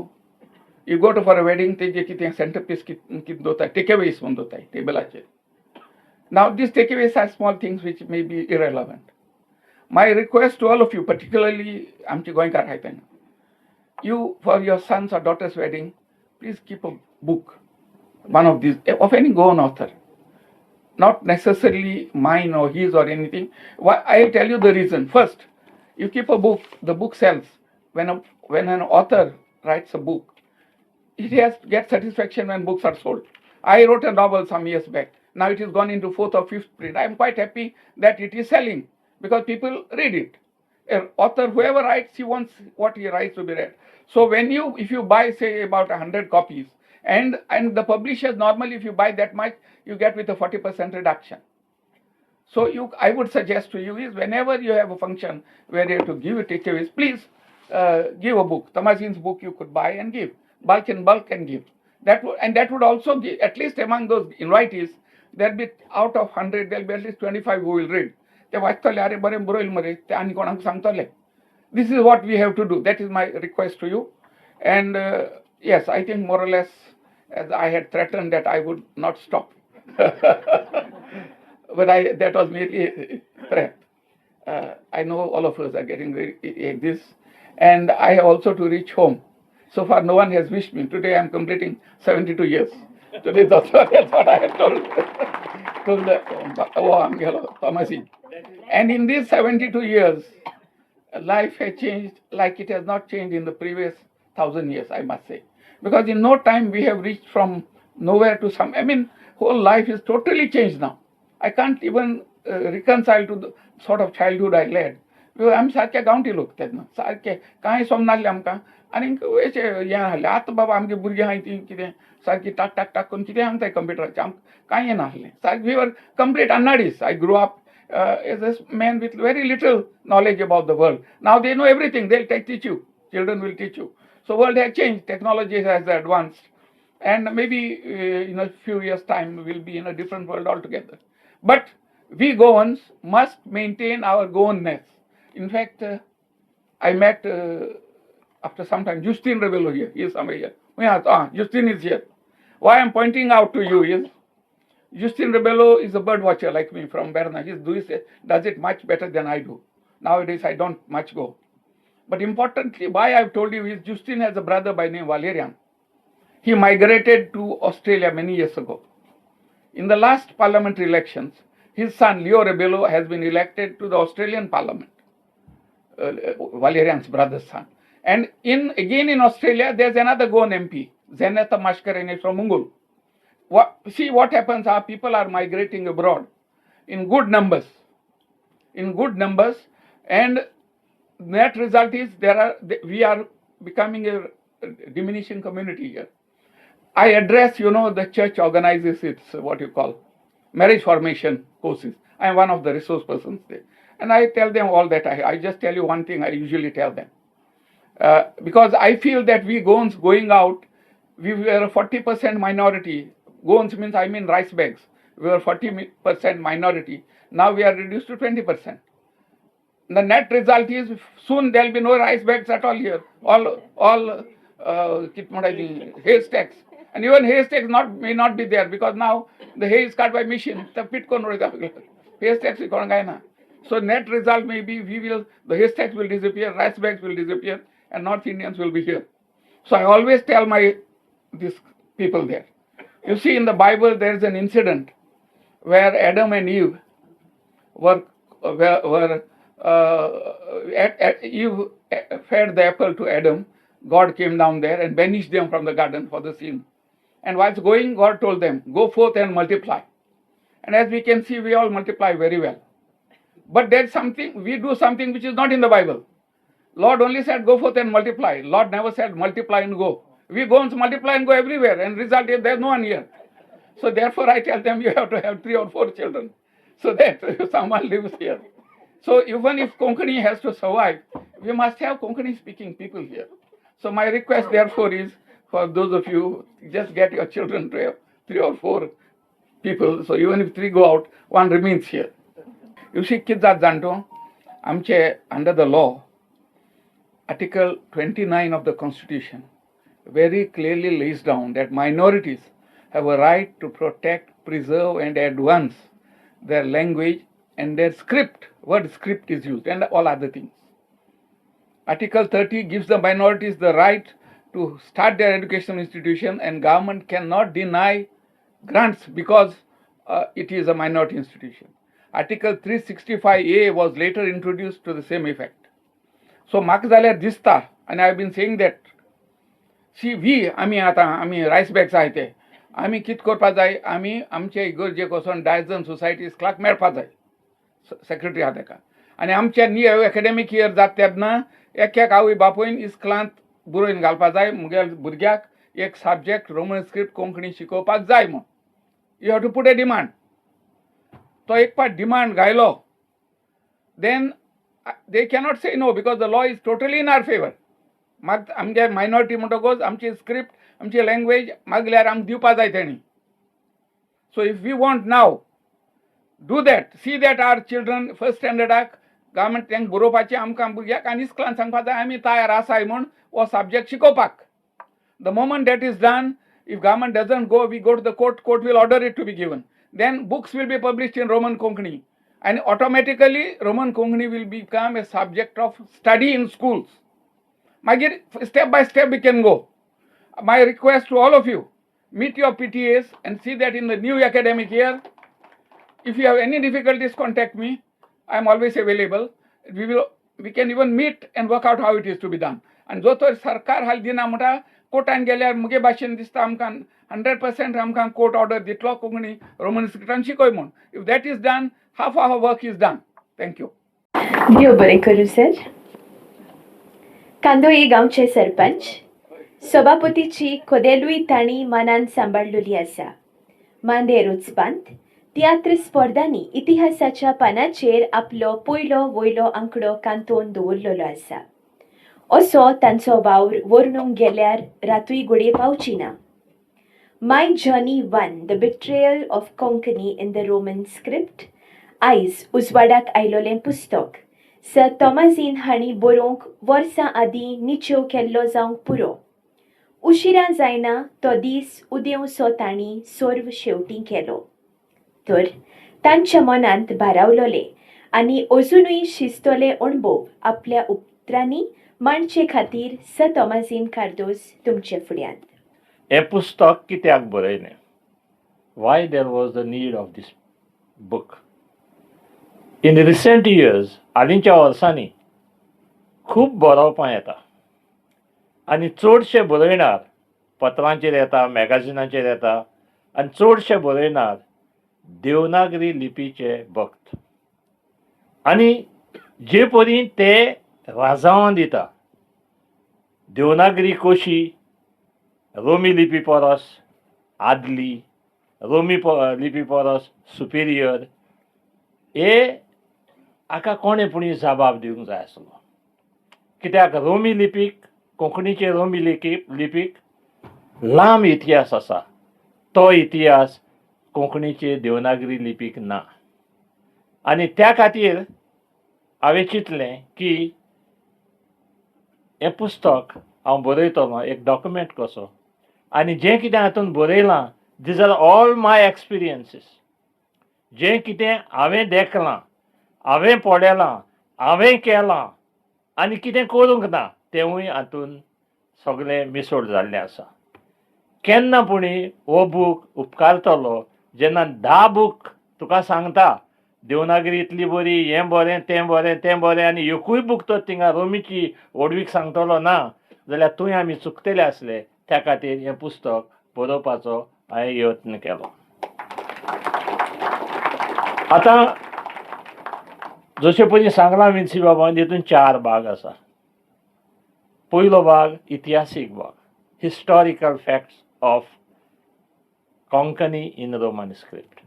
You go to for a wedding, तेजे कितें centerpiece कितें दोताय, takeaways म्हूण दोताय टेबलाचेर. Now these takeaways are small things which may be irrelevant. My request to all of you, particularly आमचे गोंयकार आहाय तेन्ना, you for your son's or daughter's wedding, please keep a book, one of these, of any Goan author. Not necessarily mine or his or anything. I'll tell you the reason. First, you keep a book, the book sells when an author writes a book, he has to get satisfaction when books are sold. I wrote a novel some years back. Now it has gone into fourth or fifth print. I am quite happy that it is selling because people read it. An author, whoever writes, he wants what he writes to be read. So if you buy, say, about 100 copies, and the publishers normally, if you buy that much, you get with a 40% reduction. So I would suggest to you is whenever you have a function where you have to give takeaways, please give a book. Tamazin's book you could buy and give. Bulk in bulk and give. That would also give, at least among those invitees, there'll be out of 100, there'll be at least 25 who will read. This is what we have to do. That is my request to you. And yes, I think more or less, as I had threatened that I would not stop. But that was merely a threat. I know all of us are getting this. And I have also to reach home. So far, no one has wished me. Today, I am completing 72 years. Today, that's what I had told Thomasin. And in these 72 years, life has changed like it has not changed in the previous 1,000 years, I must say. Because in no time, we have reached from nowhere to some. I mean, whole life is totally changed now. I can't even reconcile to the sort of childhood I led. आमी सारके गांवठी लोक तेन्ना सारके कांय समनासलें आमकां आनीक अशें हें आहलें आतां बाबा आमगे भुरगीं आहाय तीं कितें सारकी टाक टाक टाक करून कितें सांगताय कंप्युटराचें आमकां कांय नासलें सारकें वी वर कंप्लीट अन्नाडीस I grow up as a man with very little knowledge about the world. Now they know everything. They'll teach you. Children will teach you. So world has changed. Technology has advanced. And maybe in a few years' time, we'll be in a different world altogether. But we Goans must maintain our Goanness. In fact, I met after some time Justin Rebello here. He is somewhere here. Justin is here. Why I'm pointing out to you is Justin Rebello is a bird watcher like me from Berna. He does it much better than I do. Nowadays, I don't much go. But importantly, why I've told you is Justin has a brother by name Valerian. He migrated to Australia many years ago. In the last parliamentary elections, his son Leo Rebello has been elected to the Australian Parliament. Valerian's brother's son. And again in Australia, there's another Goan MP, Zenatha Mashkarene from Mungul. See what happens, our people are migrating abroad in good numbers. And net result is we are becoming a diminishing community here. I address, the church organizes its marriage formation courses. I am one of the resource persons there. And I tell them all that. I just tell you one thing I usually tell them. Because I feel that we Goans going out, we were a 40% minority. Goans means I mean rice bags. We were 40% minority. Now we are reduced to 20%. The net result is soon there will be no rice bags at all here. All haystacks. And even haystacks may not be there because now the hay is cut by machine. Haystacks is going on. So net result may be the haystacks will disappear, rice bags will disappear, and North Indians will be here. So I always tell these people there. You see, in the Bible there is an incident where Adam and Eve Eve fed the apple to Adam. God came down there and banished them from the garden for the sin. And whilst going, God told them, go forth and multiply. And as we can see, we all multiply very well. But there's we do something which is not in the Bible. Lord only said, go forth and multiply. Lord never said, multiply and go. We go and multiply and go everywhere. And result is there's no one here. So therefore, I tell them, you have to have 3 or 4 children so that someone lives here. So even if Konkani has to survive, we must have Konkani speaking people here. So my request therefore is, for those of you, just get your children to have 3 or 4 people. So even if 3 go out, 1 remains here. You see, kids are zanto. Amche, under the law, Article 29 of the Constitution very clearly lays down that minorities have a right to protect, preserve, and advance their language and their script. Word script is used, and all other things. Article 30 gives the minorities the right to start their educational institution, and government cannot deny grants because it is a minority institution. Article 365A was later introduced to the same effect. So म्हाका जाल्यार दिसता आणि I been saying that see आमी rice bags आहाय ते आमी कितें करपा जाय आमी आमचे इगर्जेक वचोन डायजन सोसायटी इस्कलाक मेळपा जाय सेक्रेटरी आहा ताका आनी आमच्या न्यू एकाडेमीक इयर जाता तेन्ना एक आवय बापूयन इस्कलांत बरोवन घालपा जाय मुगे भुरग्याक एक सब्जेक्ट रोमन स्क्रिप्ट कोंकणी शिकोवपाक जाय म्हूण you have to put a demand तो एक पाट डिमांड घायलो then they cannot say no because the law is totally in our favour माग आमगे मायनॉरिटी म्हणटकूच आमची स्क्रिप्ट आमची लँग्वेज मागल्यार आमकां दिवपा जाय तेणी so if we want now do that see that our children first स्टँडर्डाक गव्हर्मेंट तांकां बरोवपाचें आमकां भुरग्याक आनी इस्कलान सांगपा जाय आमी तयार आसाय म्हूण हो सब्जेक्ट शिकोवपाक the moment that is done if government doesn't go, we go to the court will order it to be given. Then books will be published in Roman Konkani and automatically Roman Konkani will become a subject of study in schools. Magir, step by step we can go. My request to all of you, meet your PTAs and see that in the new academic year, if you have any difficulties, contact me. I am always available. We can even meet and work out how it is to be done. And जो तर सरकार हाल दिना म्हणटा कोर्टान गेल्यार मुगे भाशेन दिसता आमकां 100% आमकां कोर्ट ऑर्डर दितलो कोंकणी रोमन स्क्रिप्टान शिकोय म्हूण if that is done half our work is done thank you देव बरें करूं सर. कांदोळी गांवचे सरपंच सभापतीची खोदेलूय तांणी मनान सांबाळलेली आसा. मांदेर उचपांत तियात्र स्पर्धांनी इतिहासाच्या पानाचेर आपलो पयलो वयलो आंकडो कांतोवन दवरलेलो आसा. असो तांचो वावर वर्णूंक गेल्यार रातूय घोडये पावची ना. My journey 1 the betrayal of Konkani in the Roman script आयज उजवाडाक आयलोलें पुस्तक सर तॉमाजीन हांणी बरोवंक वर्सां आदीं निच्यो केल्लो जावंक पुरो. उशिरा जायना तो दीस उदेवसो तांणी सोर्व शेवटी केलो. तर तांच्या मनांत भारावलोले आनी अजुनूय शिस्तोले अणभव आपल्या उतरांनी मांडचे खातीर सर तॉमाजीन कार्दोज तुमचे फुड्यांत. हें पुस्तक कित्याक बरयलें? Why there was the need of this book? In recent years हालींच्या वर्सांनी खूब बरोवपां येता आनी चडशे बरयणार पत्रांचेर येता मॅगझिनाचेर येता आनी चडशे बरयणार देवनागरी लिपीचे भक्त आनी जे परी ते राजावां दिता देवनागरी कशी रोमी लिपी परस आदली रोमी लिपी परस सुपेरियर हे हाका कोणेपणी जबाब दिवंक जाय आसलो. कित्याक रोमी लिपीक कोंकणीचे रोमी लिपीक लांब इतिहास आसा. तो इतिहास कोंकणीचे देवनागरी लिपीक ना आनी त्या खातीर हांवें चिंतलें की हें पुस्तक हांव बरयतलो एक डॉक्युमेंट कसो आनी जें कितें हातूंत बरयलां these are all my experiences. जें कितें हांवें देखलां हांवें पळयलां हांवें केलां आनी कितें करूंक ना तेंवूय हातूंत सगळें मिसळ जाल्लें आसा. केन्ना पुणी हो बूक उपकारतलो जेन्ना 10 बूक तुका सांगता देवनागरी इतली बरी हें बरें तें बरें तें बरें आनी एकूय बूक तो थिंगा रोमीची ओडवीक सांगतलो ना जाल्यार थंय आमी चुकतले आसले. त्या खातीर हें पुस्तक बरोवपाचो हांवें यत्न केलो. आतां जशें पयलीं सांगलां विन्सी बाबान हितून 4 भाग आसा. पयलो भाग इतिहासीक भाग historical facts of Konkani in Roman script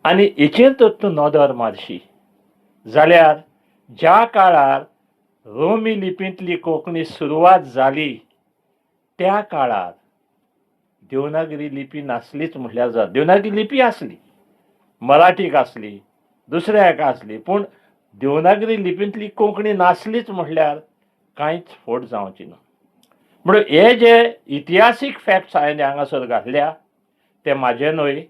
आनी हेचेर तर तूं नदर मारशी जाल्यार ज्या काळार रोमी लिपींतली कोंकणी सुरवात जाली त्या काळार देवनागरी लिपी नासलीच म्हटल्यार जाता. देवनागरी लिपी आसली मराठीक आसली दुसऱ्या हाका आसली पूण देवनागरी लिपींतली कोंकणी नासलीच म्हटल्यार कांयच फोट जावची ना. म्हणून हे जे इतिहासीक फॅक्ट्स हांवें हांगासर घातल्या ते म्हाजे न्हय.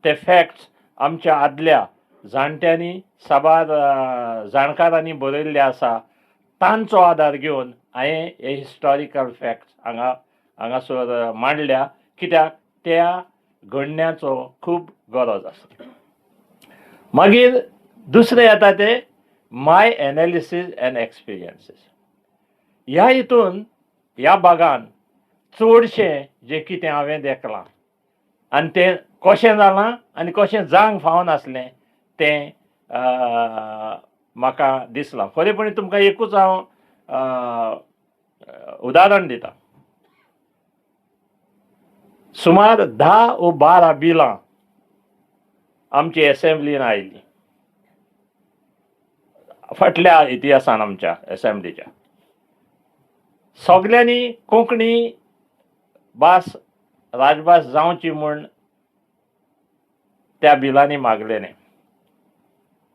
ते फॅक्ट्स आमच्या आदल्या जाणट्यांनी साबार जाणकारांनी बरयल्ले आसा. तांचो आदार घेवन हांवें हे हिस्टॉरिकल फॅक्ट्स हांगासर मांडल्या कित्याक त्या घडण्याचो खूब गरज आसा. मागीर दुसरें येता ते माय एनालिसीस एंड एक्सपिरियन्सीस. ह्या हितून ह्या बागान चडशें जें कितें हांवें देखलां आनी तें कशें जालां आनी कशें जावंक फावनासलें तें म्हाका दिसलां. खरेपणी तुमकां एकूच हांव उदाहरण दितां. सुमार 10 वा 12 बिलां आमची एसेंब्लीन आयिल्लीं फाटल्या इतिहासान आमच्या एसेंब्लीच्या. सगल्यांनी कोंकणी भास राजभास जावची म्हूण त्या बिलांनी मागलेलें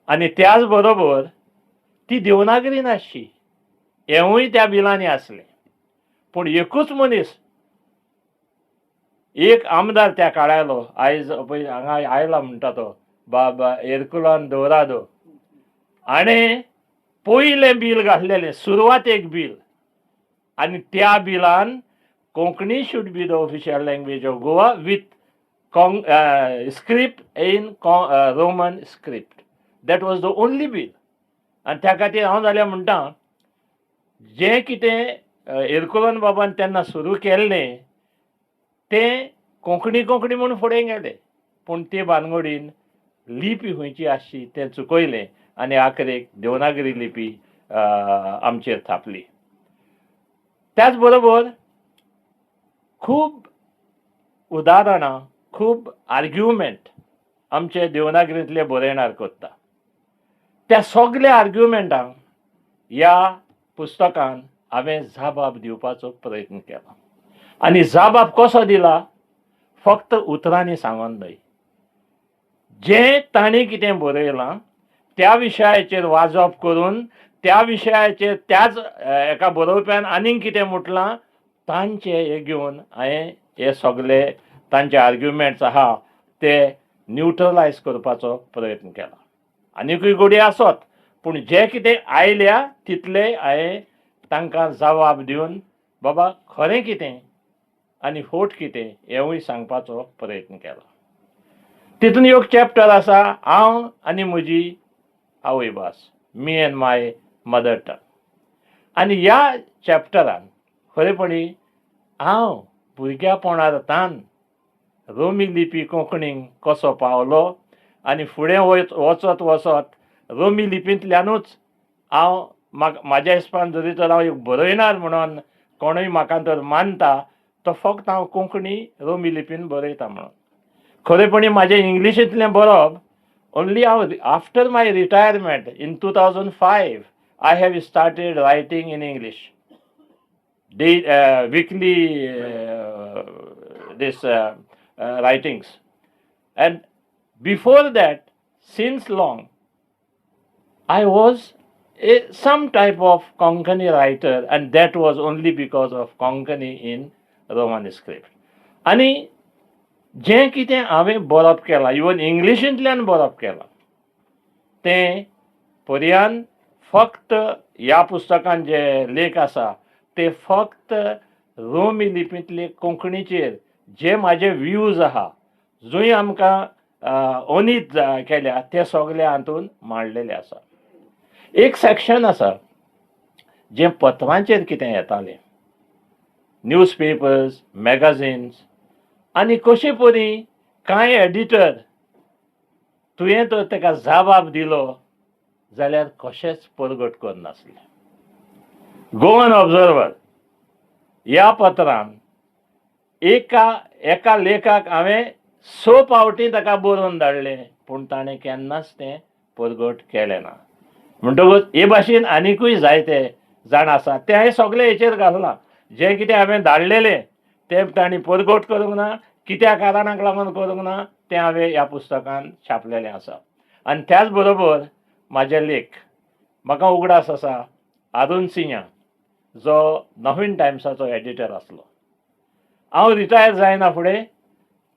आनी त्याच बरोबर ती देवनागरीन आसची हेंवूय त्या बिलांनी आसलें. पूण एकूच मनीस एक आमदार त्या काळालो आयज पळय हांगा आयला म्हणटा तो बाबा एरकुलान दोरादो हाणें पयलें बील घातलेलें सुरवातेक बील आनी त्या बिलान Konkani should be the official language of Goa with script in Roman script. That was the only bill. आनी त्या खातीर हांव जाल्यार म्हणटा जें कितें एरकुलन बाबान तेन्ना सुरू केल्लें तें कोंकणी कोंकणी म्हणून फुडें गेलें पूण ते भानगडीन लिपी खंयची आसची तें चुकयलें आनी आखरेक देवनागरी लिपी आमचेर थापली. त्याच बरोबर खूब उदाहरणां खूब आर्ग्युमेंट आमचे देवनागरींतले बरयणार करता. त्या सगळ्या आर्ग्युमेंटांक ह्या पुस्तकान हांवें जाबाब दिवपाचो प्रयत्न केला. आनी जाबाब कसो दिला फक्त उतरांनी सांगून न्हय. जें ताणें कितें बरयलां त्या विशयाचेर वाजप करून त्या विशयाचेर त्याच एका बरोवप्यान आनीक कितें म्हटलां तांचें हें घेवन हांवें हे सगळे तांचे आर्ग्युमेंट्स आहा ते न्यूट्रलायज करपाचो प्रयत्न केला. आनिकूय गोडी आसत पूण जें कितें आयल्या तितलें हांवें तांकां जबाब दिवन बाबा खरें कितें आनी फोट कितें हेंवूय सांगपाचो प्रयत्न केला. तितून एक चॅप्टर आसा हांव आनी म्हजी आवयभास me and my mother tongue. आनी ह्या चॅप्टरान खरेपणी हांव भुरग्यापणांतान रोमी लिपी कोंकणीक कसो पावलो आनी फुडें वचत वचत रोमी लिपींतल्यानूच हांव म्हाज्या हिसपान जरी तर हांव एक बरयणार म्हणून कोणूय म्हाका तर मानता तो फक्त हांव कोंकणी रोमी लिपीन बरयता म्हणून. खरेपणी म्हाजें इंग्लिशींतलें बरोवप ओन्ली हांव after my retirement in 2005 I have started writing in English. Weekly writings. And before that, since long, I was some type of Konkani writer, and that was only because of Konkani in Roman script. आनी जें कितें हांवें बरोवप केलां even इंग्लिशींतल्यान बरोवप केलां तें पर्यान फक्त ह्या पुस्तकान जे लेख आसा ते फक्त रोमी लिपींतले कोंकणीचेर जे म्हाजे व्यूज आहा जंय आमकां ओनीत केल्या ते सगळे हातून मांडलेले आसा. एक सेक्शन आसा जें पत्रांचेर कितें येतालें न्यूज पेपर्स मॅगझिन्स आनी कशे परी कांय एडिटर तुवें तर ताका जाबाब दिलो जाल्यार कशेंच परगट करनासले. गोवन ऑब्जर्वर ह्या पत्रान एका लेखाक हांवें 6 फावटी ताका बरोवन धाडलें पूण ताणें केन्नाच तें परगट केलें ना. म्हणटकूच हे भाशेन आनिकूय जायते जाण आसा ते हांवें सगळे हेचेर घालना. जें कितें हांवें धाडलेलें तें तांणी परगट करूंक ना कित्या कारणाक लागून करूंक ना तें हांवें ह्या पुस्तकान छापलेलें आसा. आनी त्याच बरोबर म्हाजे लेख म्हाका उगडास आसा अरुण सिंहा जो नवीन टायम्साचो एडिटर आसलो. हांव रिटायर जायना फुडें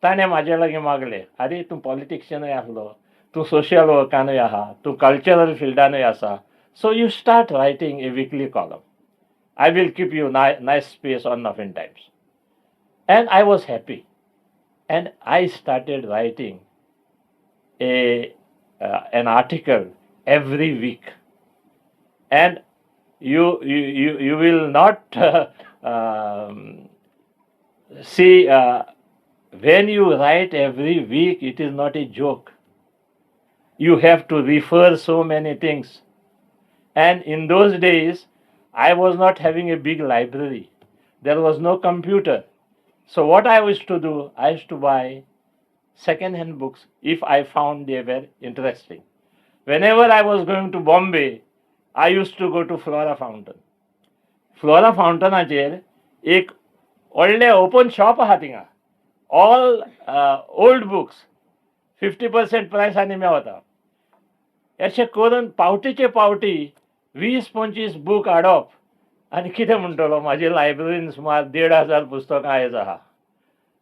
ताणें म्हाजे लागीं मागलें आरे तूं पॉलिटिक्सानूय आसलो तूं सोशियल वर्कानूय आहा तूं कल्चरल फिल्डानूय आसा so you start writing A weekly column. I will keep you nice space on Nuffin Times. And I was happy. And I started writing an article every week. And you will not see when you write every week, it is not a joke. You have to refer so many things. And in those days, I was not having a big library. There was no computer. So what I used to do, I used to buy second-hand books if I found they were interesting. Whenever I was going to Bombay, I used to go to Flora Fountain. Flora फाउंटनाचेर एक व्हडलें open shop आहा थिंगा. All old books 50% प्रायसांनी मेळटा. अशें करून पावटीचे पावटी 20-25 book हाडप आनी कितें म्हणटलो म्हाजे लायब्ररीन सुमार 1,500 पुस्तकां आयज आहा.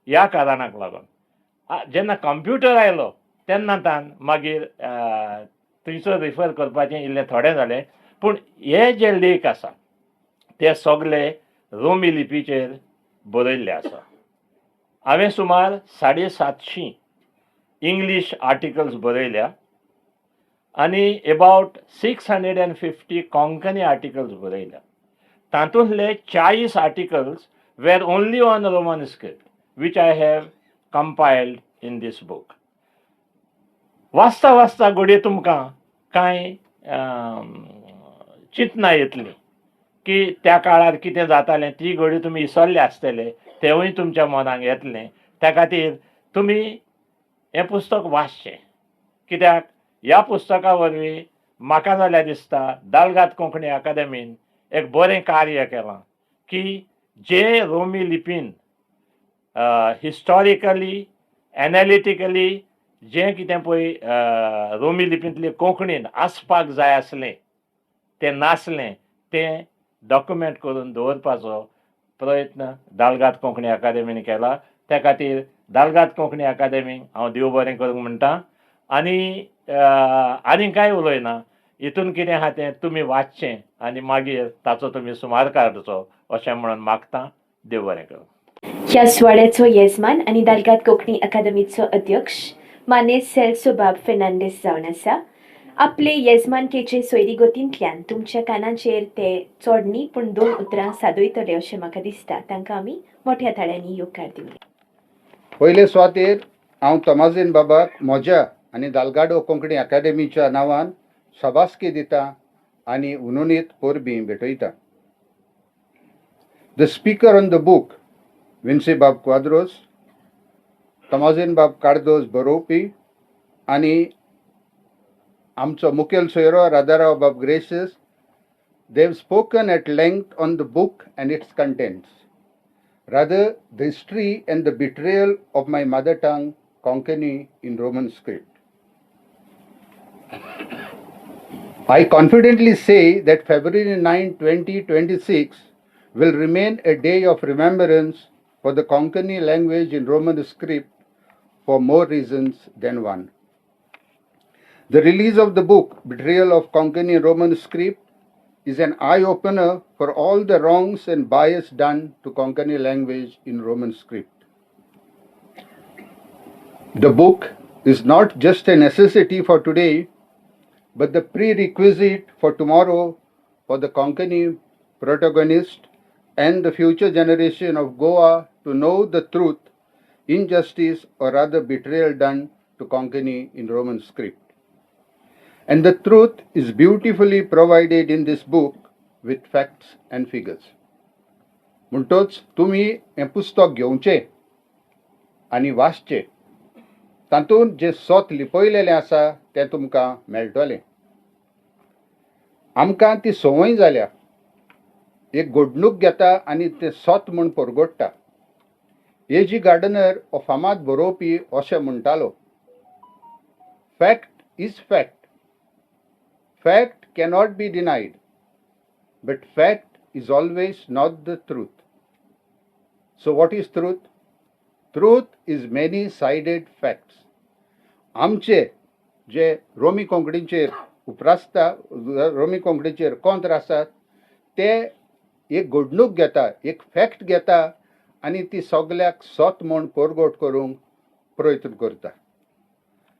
ह्या कारणाक लागून जेन्ना कंप्युटर आयलो तेन्नातान मागीर थंयसर रिफर करपाचें इल्लें थोडें जालें. पूण हे जे लेख आसा ते सगळे रोमी लिपीचेर बरयल्ले आसा. हांवें सुमार 750 इंग्लीश आर्टिकल्स बरयल्या आनी अबावट 650 कोंकणी आर्टिकल्स बरयल्या. तातूंतले 40 articles were only on Roman script which I have compiled in this book. वाचता वाचता घडये तुमकां कांय चिंतना येतली की त्या काळार कितें जातालें. ती घडी तुमी विसरले आसतले, तेवूय तुमच्या मनाक येतलें. त्या खातीर तुमी हें पुस्तक वाचचें. कित्याक ह्या पुस्तका वरवीं म्हाका जाल्यार दिसता दालगाद कोंकणी अकादेमीन एक बरें कार्य केलां की जे रोमी लिपीन हिस्टॉरिकली एनालिटिकली जें कितें पळय रोमी लिपींतलें कोंकणीन आसपाक जाय आसलें तें नासलें तें डॉक्युमेंट करून दवरपाचो प्रयत्न दालगाद कोंकणी अकादेमीन केला. त्या खातीर दालगाद कोंकणी अकादेमीक हांव देव बरें करूंक म्हणटा. आनी कांय उलयना. हितून कितें आहा तें तुमी वाचचें आनी मागीर ताचो तुमी सुमार काडचो अशें म्हणून मागता. देव बरें करूं. ह्या सुवाळ्याचो येजमान आनी दालगाद कोंकणी अकादमीचो अध्यक्ष माने सेल्सो बाब फेर्नांडीस जावन आसा. आपले येजमानकेचे सोयरीगतींतल्यान तुमच्या कानाचेर ते चड न्ही पूण 2 उतरां सादयतले अशें म्हाका दिसता. तांकां आमी मोठ्या थाळ्यांनी येवकार दिवया. पयले सुवातेर हांव तमाजीन बाबाक म्हज्या आनी दालगाडो कोंकणी अकादेमीच्या नांवान शाबासकी दिता आनी उनुनीत परबीं भेटयता. The speaker on the book Vincy Bab Quadros, तमाजीन बाब कार्दोस बरोवपी आनी आमचो मुखेल सोयरो राधाराव बाब ग्रेसीस. They have spoken at length on the book and its contents, rather the history and the betrayal of my mother tongue, Konkani, in Roman script. I confidently say that February 9, 2026 will remain a day of remembrance for the Konkani language in Roman script for more reasons than one. The release of the book, Betrayal of Konkani Roman Script, is an eye-opener for all the wrongs and bias done to Konkani language in Roman script. The book is not just a necessity for today, but the prerequisite for tomorrow for the Konkani protagonist and the future generation of Goa to know the truth, injustice, or rather betrayal done to Konkani in Roman script. And the truth is beautifully provided in this book with facts and figures. म्हणटोच तुमी हें पुस्तक घेवचें आनी वाचचें. तातूंत जें सोत लिपयलेलें आसा तें तुमकां मेळटलें. आमकां ती संवय जाल्या. एक घडणूक घेता आनी तें सोत म्हूण परगोडटा. एजी गार्डनर हो फामाद बरोवपी अशें म्हणटालो, fact is fact. Fact cannot be denied, but fact is always not the truth. So what is truth? Truth is many-sided facts. आमचे जे रोमी कोंकणीचेर उपरासता, रोमी कोंकणीचेर कोंत्र आसात, ते एक घडणूक घेता, एक फॅक्ट घेता आनी ती सगल्याक सोत म्हूण परगोट करूंक प्रयत्न करता.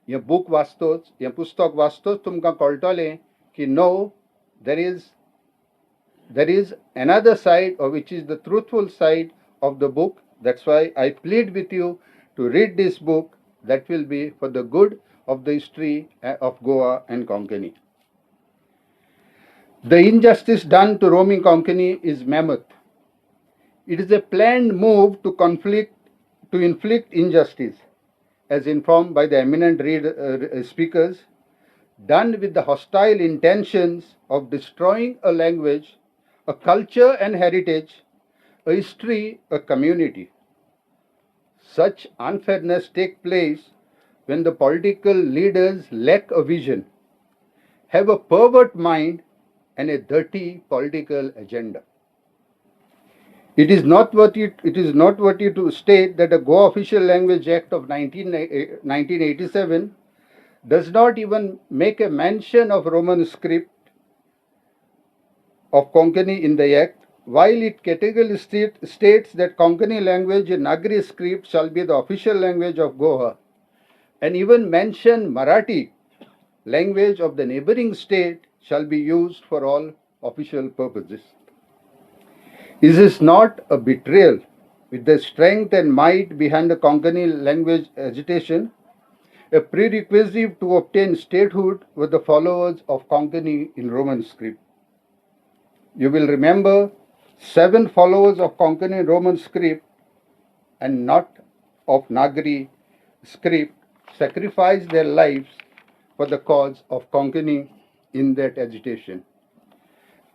हें बूक वाचतोच, हें पुस्तक वाचतोच तुमकां कळटलें की no, there is there is another side, or which is the truthful side of the book. That's why I plead with you to read this book. That will be for the good of the history of Goa and Konkani. The injustice done to roaming Konkani is mammoth. It is a planned move to inflict injustice, as informed by the eminent speakers, done with the hostile intentions of destroying a language, a culture and heritage, a history, a community. Such unfairness take place when the political leaders lack a vision, have a pervert mind, and a dirty political agenda. It is noteworthy to state that the Goa Official Language Act of 1987 does not even make a mention of Roman script of Konkani in the Act, while it categorically states that Konkani language in Nagari script shall be the official language of Goa, and even mention Marathi, language of the neighboring state, shall be used for all official purposes. Is this not a betrayal with the strength and might behind the Konkani language agitation? A prerequisite to obtain statehood were the followers of Konkani in Roman script. You will remember 7 followers of Konkani in Roman script and not of Nagari script sacrificed their lives for the cause of Konkani in that agitation.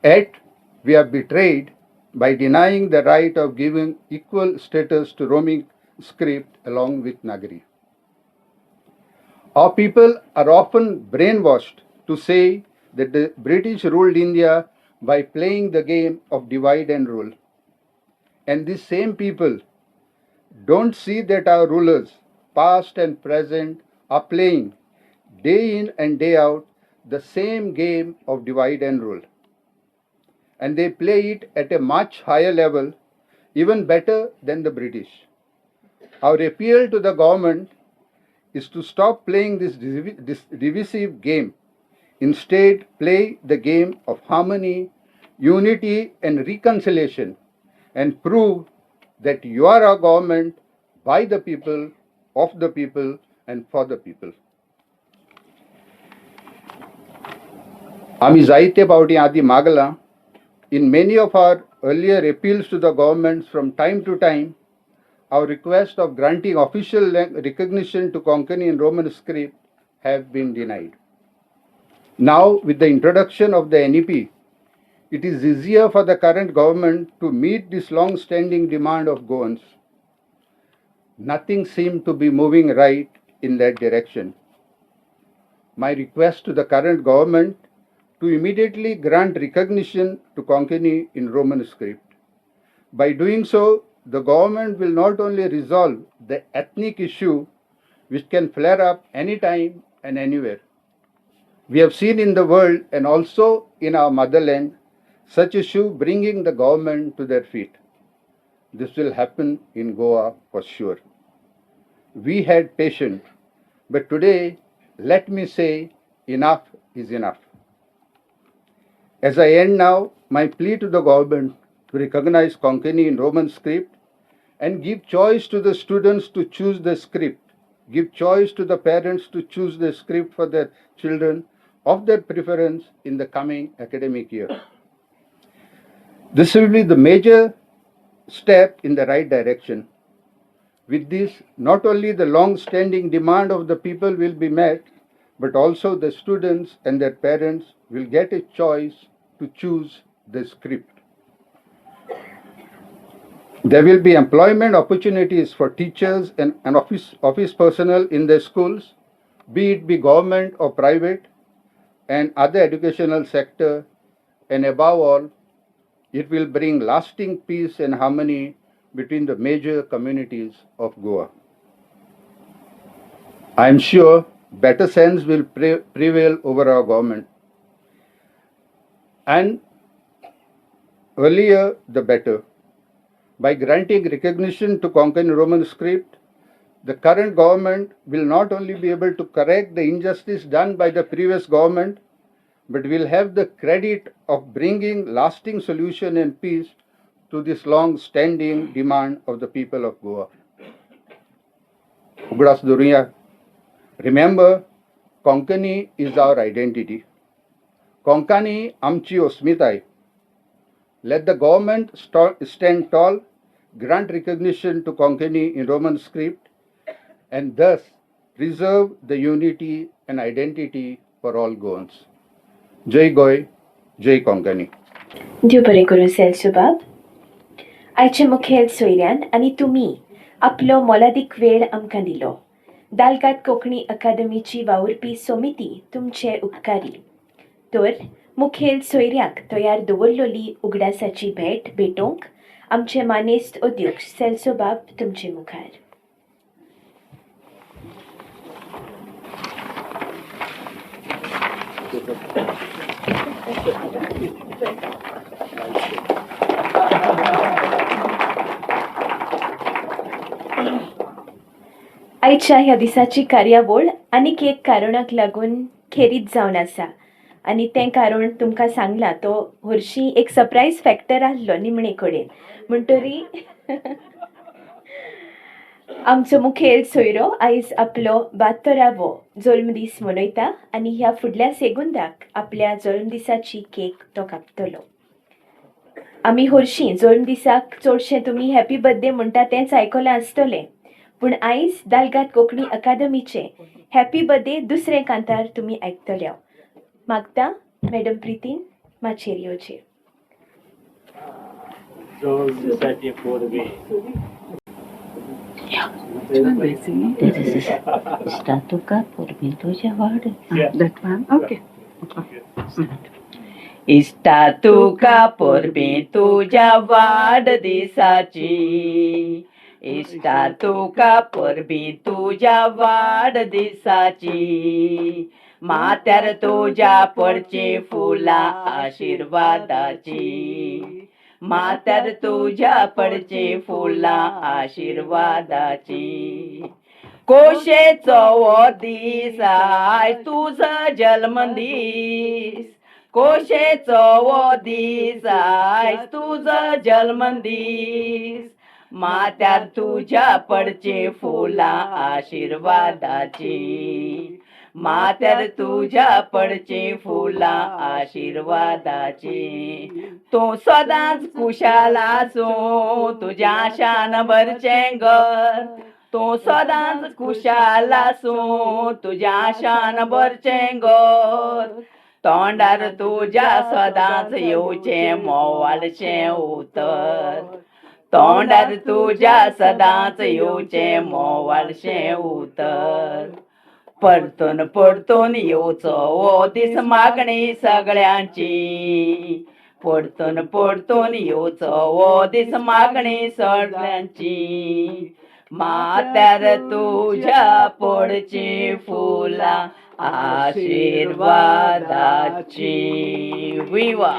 Yet we are betrayed by denying the right of giving equal status to roaming script along with Nagari. Our people are often brainwashed to say that the British ruled India by playing the game of divide and rule. And these same people don't see that our rulers, past and present, are playing day in and day out the same game of divide and rule. And they play it at a much higher level, even better than the British. Our appeal to the government is to stop playing this divisive game. Instead, play the game of harmony, unity, and reconciliation, and prove that you are a government by the people, of the people, and for the people. आम्ही जायते फावटी आदीं मागलां. In many of our earlier appeals to the governments from time to time, our request of granting official recognition to Konkani in Roman script have been denied. Now, with the introduction of the NEP, it is easier for the current government to meet this long-standing demand of Goans. Nothing seemed to be moving right in that direction. My request to the current government to immediately grant recognition to Konkani in Roman script. By doing so, the government will not only resolve the ethnic issue which can flare up anytime and anywhere. We have seen in the world and also in our motherland such issue bringing the government to their feet. This will happen in Goa for sure. We had patience, but today, let me say, enough is enough. As I end now, my plea to the government to recognize Konkani in Roman script and give choice to the students to choose the script, give choice to the parents to choose the script for their children of their preference in the coming academic year. This will be the major step in the right direction. With this, not only the long-standing demand of the people will be met, but also the students and their parents will get a choice to choose the script. There will be employment opportunities for teachers and office personnel in their schools, be it government or private, and other educational sector, and above all, it will bring lasting peace and harmony between the major communities of Goa. I am sure better sense will prevail over our government. And earlier the better. By granting recognition to Konkani Roman script, the current government will not only be able to correct the injustice done by the previous government, but will have the credit of bringing lasting solution and peace to this long-standing demand of the people of Goa. Ugadas Doruya. Remember, Konkani is our identity. Konkani amchi osmitai. Let the government stand tall, grant recognition to Konkani in Roman script, and thus preserve the unity and identity for all Goans. Jai Goy, Jai Konkani. देव बरें करूं सेल्सो बाब. आयचे मुखेल सोयऱ्यान आनी तुमी आपलो मोलादीक वेळ आमकां दिलो. दालगाद कोंकणी अकादमीची वावुरपी समिती तुमचे उपकारी. तर मुखेल सोयऱ्याक तयार दवरलेली उगडासाची भेट भेटोवंक आमचे मानेस्त अध्यक्ष सेल्सो बाब तुमचे मुखार. आयच्या ह्या दिसाची कार्यावळ आनीक एक कारणाक लागून खेरीत जावन आसा आनी तें कारण तुमकां सांगलां तो हरशीं एक सरप्रायज फॅक्टर आसलो निमणे कडेन म्हणटरी आमचो मुखेल सोयरो आयज आपलो 72वो जल्मदीस मनयता आनी ह्या फुडल्या सेगुंदाक आपल्या जल्मदिसाची केक तो कापतलो. आमी हरशीं जल्मदिसाक चडशें तुमी हॅपी बर्थडे म्हणटा तेंच आयकलां आसतलें, पूण आयज दालगाद कोंकणी अकादमीचे हॅपी बर्थडे दुसरे कांतार तुमी आयकतल्या. मागता मॅडम प्रितीन माचेर येवचें. जल्मदिसाचे परबे Está tocar por viento llevar. That one? Okay. Está tuca por viento llevar disachi. Está tuca por viento llevar disachi. Mater tuja porche fula आशीर्वादाची. मातर तुझ्या पडचे फुला आशीर्वादाची. कोशेचो वो दीस आय तुझा जल्मदीस. कोशेचो वो दीस आय तुझा जल्मदीस. मात्यार तुझ्या पडचे फुला आशीर्वादाची. मातर तुझ्या पडचे फुला आशीर्वादाची. तू सदांच खुशाल आसूं तुझ्या शान भरचें घर. तू सदांच खुशाल आसूं तुझ्या शान भरचें घर. तोंडार तुझ्या सदांच येवचें मोवालचें उतर. तोंडार तुझ्या सदांच येवचें मोवालचें उतर. परतून परतून येवचो वो दीस मागणी सगळ्यांची. परतून परतून येवचो वो दीस मागणी सगळ्यांची. मात्यार तुझ्या पडची फुला आशीर्वादाची. विवा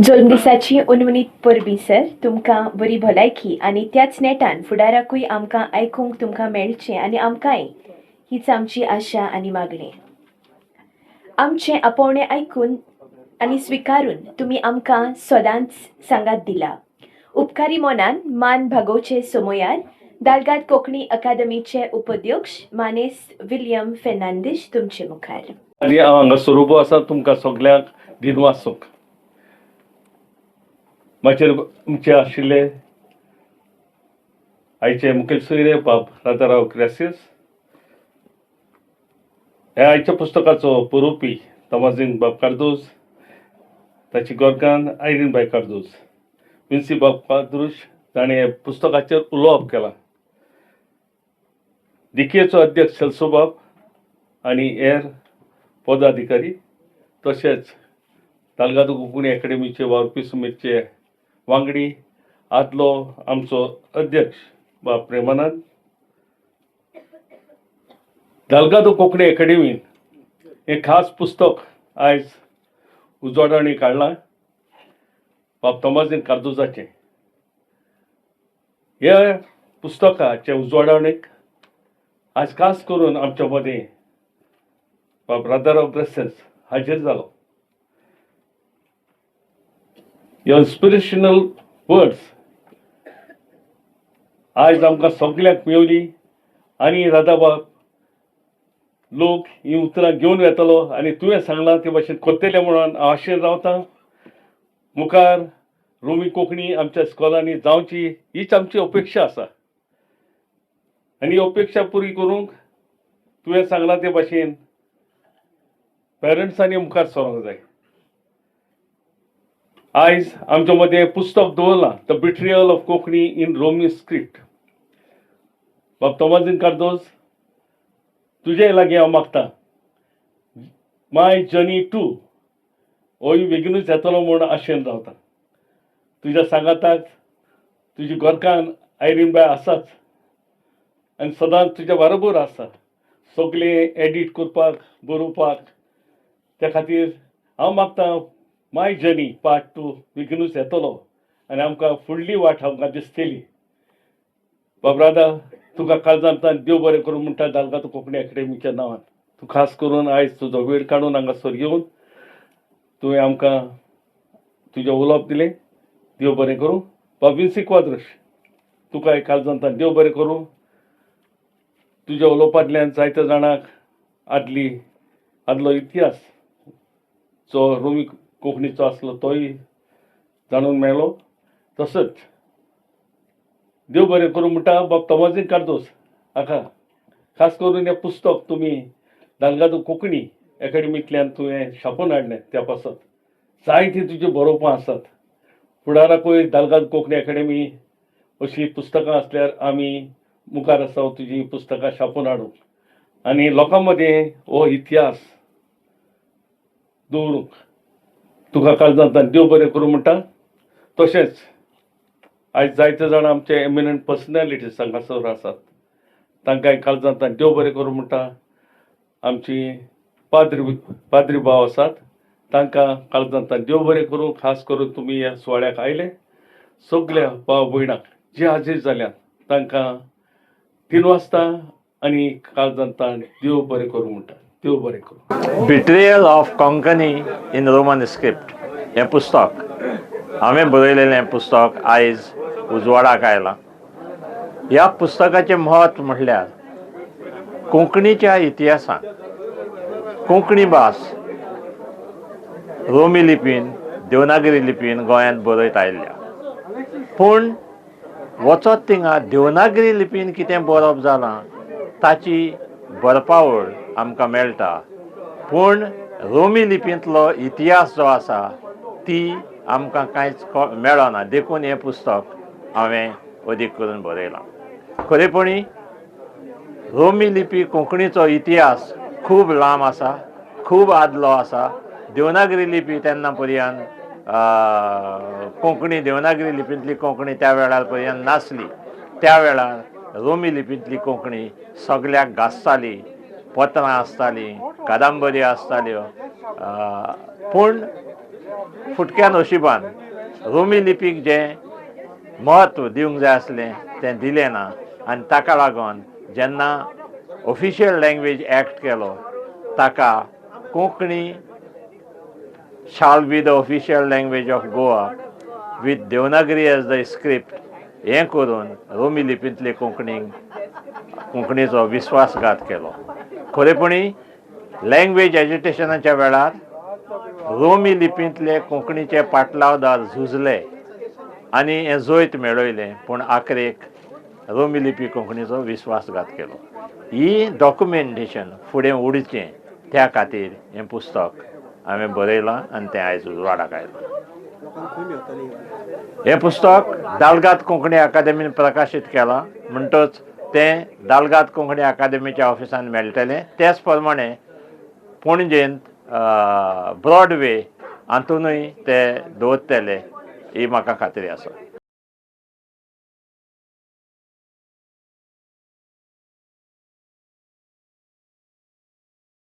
जल्मदिसाची उनमनीत परबी सर तुमकां बरी भलायकी आनी त्याच नेटान फुडाराकूय आमकां आयकूंक तुमकां मेळचें आनी आमकांय हीच आमची आशा आनी मागणी. आमचें आपोवणें आयकून आनी स्विकारून तुमी आमकां सदांच सांगात दिला. उपकारी मोनान मान भागोवचे समयार दालगाद कोंकणी अकादमीचे उपाध्यक्ष मानेस्त विलियम फेर्नांदीश तुमचे मुखार. आनी हांव हांगा सोरूप आसा तुमकां सगल्यांक दिनवासूंक. माचेर आमचे आशिल्ले आयचे मुखेल सोयरे बाब राजाराव क्रेसीस. ह्या आयच्या पुस्तकाचो बरोवपी तमाजीन बाब कार्दोज. ताची गोरकान आयरीन बाय कार्दोज. विन्सी बाब कार्दोज ताणें हे पुस्तकाचेर उलोवप केलां. दिकेचो अध्यक्ष सेल्सो बाब आनी हेर पदाधिकारी तशेंच दालगाद कोंकणी अकादमीचे वावुरपी समितीचे वांगडी आदलो आमचो अध्यक्ष बाब प्रेमानंद. दालगाद कोंकणी अकादमीन एक खास पुस्तक आयज उजवाडावणी काडलां बाब तमाजीन कार्दोजाचें. ह्या पुस्तकाचे उजवाडावणेक आज खास करून आमच्या मदें वा ब्रदर ऑफ ब्रेसेस हाजेर जालो. ह्यो इन्स्पिरेशनल वर्ड्स आयज आमकां सगळ्यांक मेवली आनी राधाबाब लोक ही उतरां घेवन येतलो आनी तुवें सांगलां ते भाशेन करतले म्हणून हांव आशेन रावतां. मुखार रोमी कोंकणी आमच्या इस्कॉलांनी जावची हीच आमची अपेक्षा आसा आनी ही अपेक्षा पुरी करूंक तुवें सांगलां ते भाशेन पेरंट्सांनी मुखार सरोंक जाय. आयज आमचे मदें पुस्तक दवरलां the betrayal of Konkani in Romi script. Bab Tomazinho Cardozo तुजे लागीं हांव मागतां माय जर्नी टू होय बेगीनूच येतलो म्हूण आशेन रावता. तुज्या सांगाताक तुजी गोरकान आयरीन बाय आसाच आनी सदांच तुज्या बरोबर आसा सगळें एडीट करपाक बरोवपाक. त्या खातीर हांव मागतां माय जर्नी पार्ट 2 बेगीनूच येतलो आनी आमकां फुडली वाट आमकां दिसतली. बाबरादा तुका काळजांतल्यान देव बरें करूं म्हणटा दालगाद कोंकणी अकॅडमीच्या नांवान. तूं खास करून आयज तुजो वेळ काडून हांगासर येवन तुवें आमकां तुजें उलोवप दिलें. देव बरें करूं. बाब विन्सी क्वाद्रश तुकाय काळजांतल्यान देव बरें करूं. तुज्या उलोवपांतल्यान जायत्या जाणांक आदलो इतिहास जो रोमी कोंकणीचो आसलो तोय जाणूंक मेळ्ळो. तसोच देव बरें करूं म्हणटा बाब तोमाजीन कार्दोस हाका खास करून हें पुस्तक तुमी दालगाद कोंकणी अकॅडमींतल्यान तुवें छापून हाडलें त्या पासत जायतीं तुजीं बरोवपां आसात. फुडाराकूय दालगाद कोंकणी अकॅडमी अशीं पुस्तकां आसल्यार आमी मुखार आसा तुजीं पुस्तकां छापून हाडूंक आनी लोकां मदें हो इतिहास दवरूंक. तुका काळजांतल्यान देव बरें करूं म्हणटा. तशेंच आयज जायते जाण आमचे एमिनंट पर्सनॅलिटीज हांगासर आसात तांकांय काळजांतल्यान देव बरें करूं म्हणटा. आमची पाद्री भाव आसात तांकां काळजांतल्यान देव बरें करूं. खास करून तुमी ह्या सुवाळ्याक आयले सगळ्या भाव भयणांक जे हाजीर जाल्यात तांकां 3 वाजता आनी काळजांतल्यान देव बरें करूं म्हणटा. देव बरें करूं. Betrayal of Konkani in Roman script हें पुस्तक हांवें बरयलेलें हें पुस्तक आयज उजवाडाक आयलां. ह्या पुस्तकाचें म्हत्व म्हटल्यार कोंकणीच्या इतिहासांत कोंकणी भास रोमी लिपीन देवनागरी लिपीन गोंयांत बरयत आयिल्ल्या. पूण वचत थिंगा देवनागरी लिपीन कितें बरोवप जालां ताची बरपावळ आमकां मेळटा. पूण रोमी लिपींतलो इतिहास जो आसा ती आमकां कांयच मेळना. देखून हें पुस्तक हांवें अदीक करून बरयलां. खरेपणी रोमी लिपी कोंकणीचो इतिहास खूब लांब आसा, खूब आदलो आसा. देवनागरी लिपी तेन्ना पर्यंत कोंकणी देवनागरी लिपींतली कोंकणी त्या वेळार पर्यंत नासली. त्या वेळार रोमी लिपींतली कोंकणी सगळ्याक गाजताली, पत्रां आसतालीं, कादंबरी आसताल्यो. पूण फुटक्या नशिबान रोमी लिपीक जें म्हत्व दिवंक जाय आसलें तें दिलें ना आनी ताका लागून जेन्ना ऑफिशियल लँग्वेज एक्ट केलो ताका Konkani shall be the official language of Goa with Devanagari as the script हें करून रोमी लिपींतले कोंकणीचो विस्वासघात केलो. खरेपणी लँग्वेज एज्युटेशनाच्या वेळार रोमी लिपींतले कोंकणीचे पाटलावदार झुजले आनी हें जैत मेळयलें. पूण आखरेक रोमी लिपी कोंकणीचो विस्वासघात केलो. ही डॉक्युमेंटेशन फुडें उडचें त्या खातीर हें पुस्तक हांवें बरयलां आनी तें आयज उजवाडाक आयलां. हें पुस्तक दालगाद कोंकणी अकादेमीन प्रकाशीत केलां म्हणटच तें दालगाद कोंकणी अकादेमीच्या ऑफिसान मेळटलें. त्याच प्रमाणे पणजेंत ब्रॉडवे हातूनय ते दवरतले ही म्हाका खात्री आसा.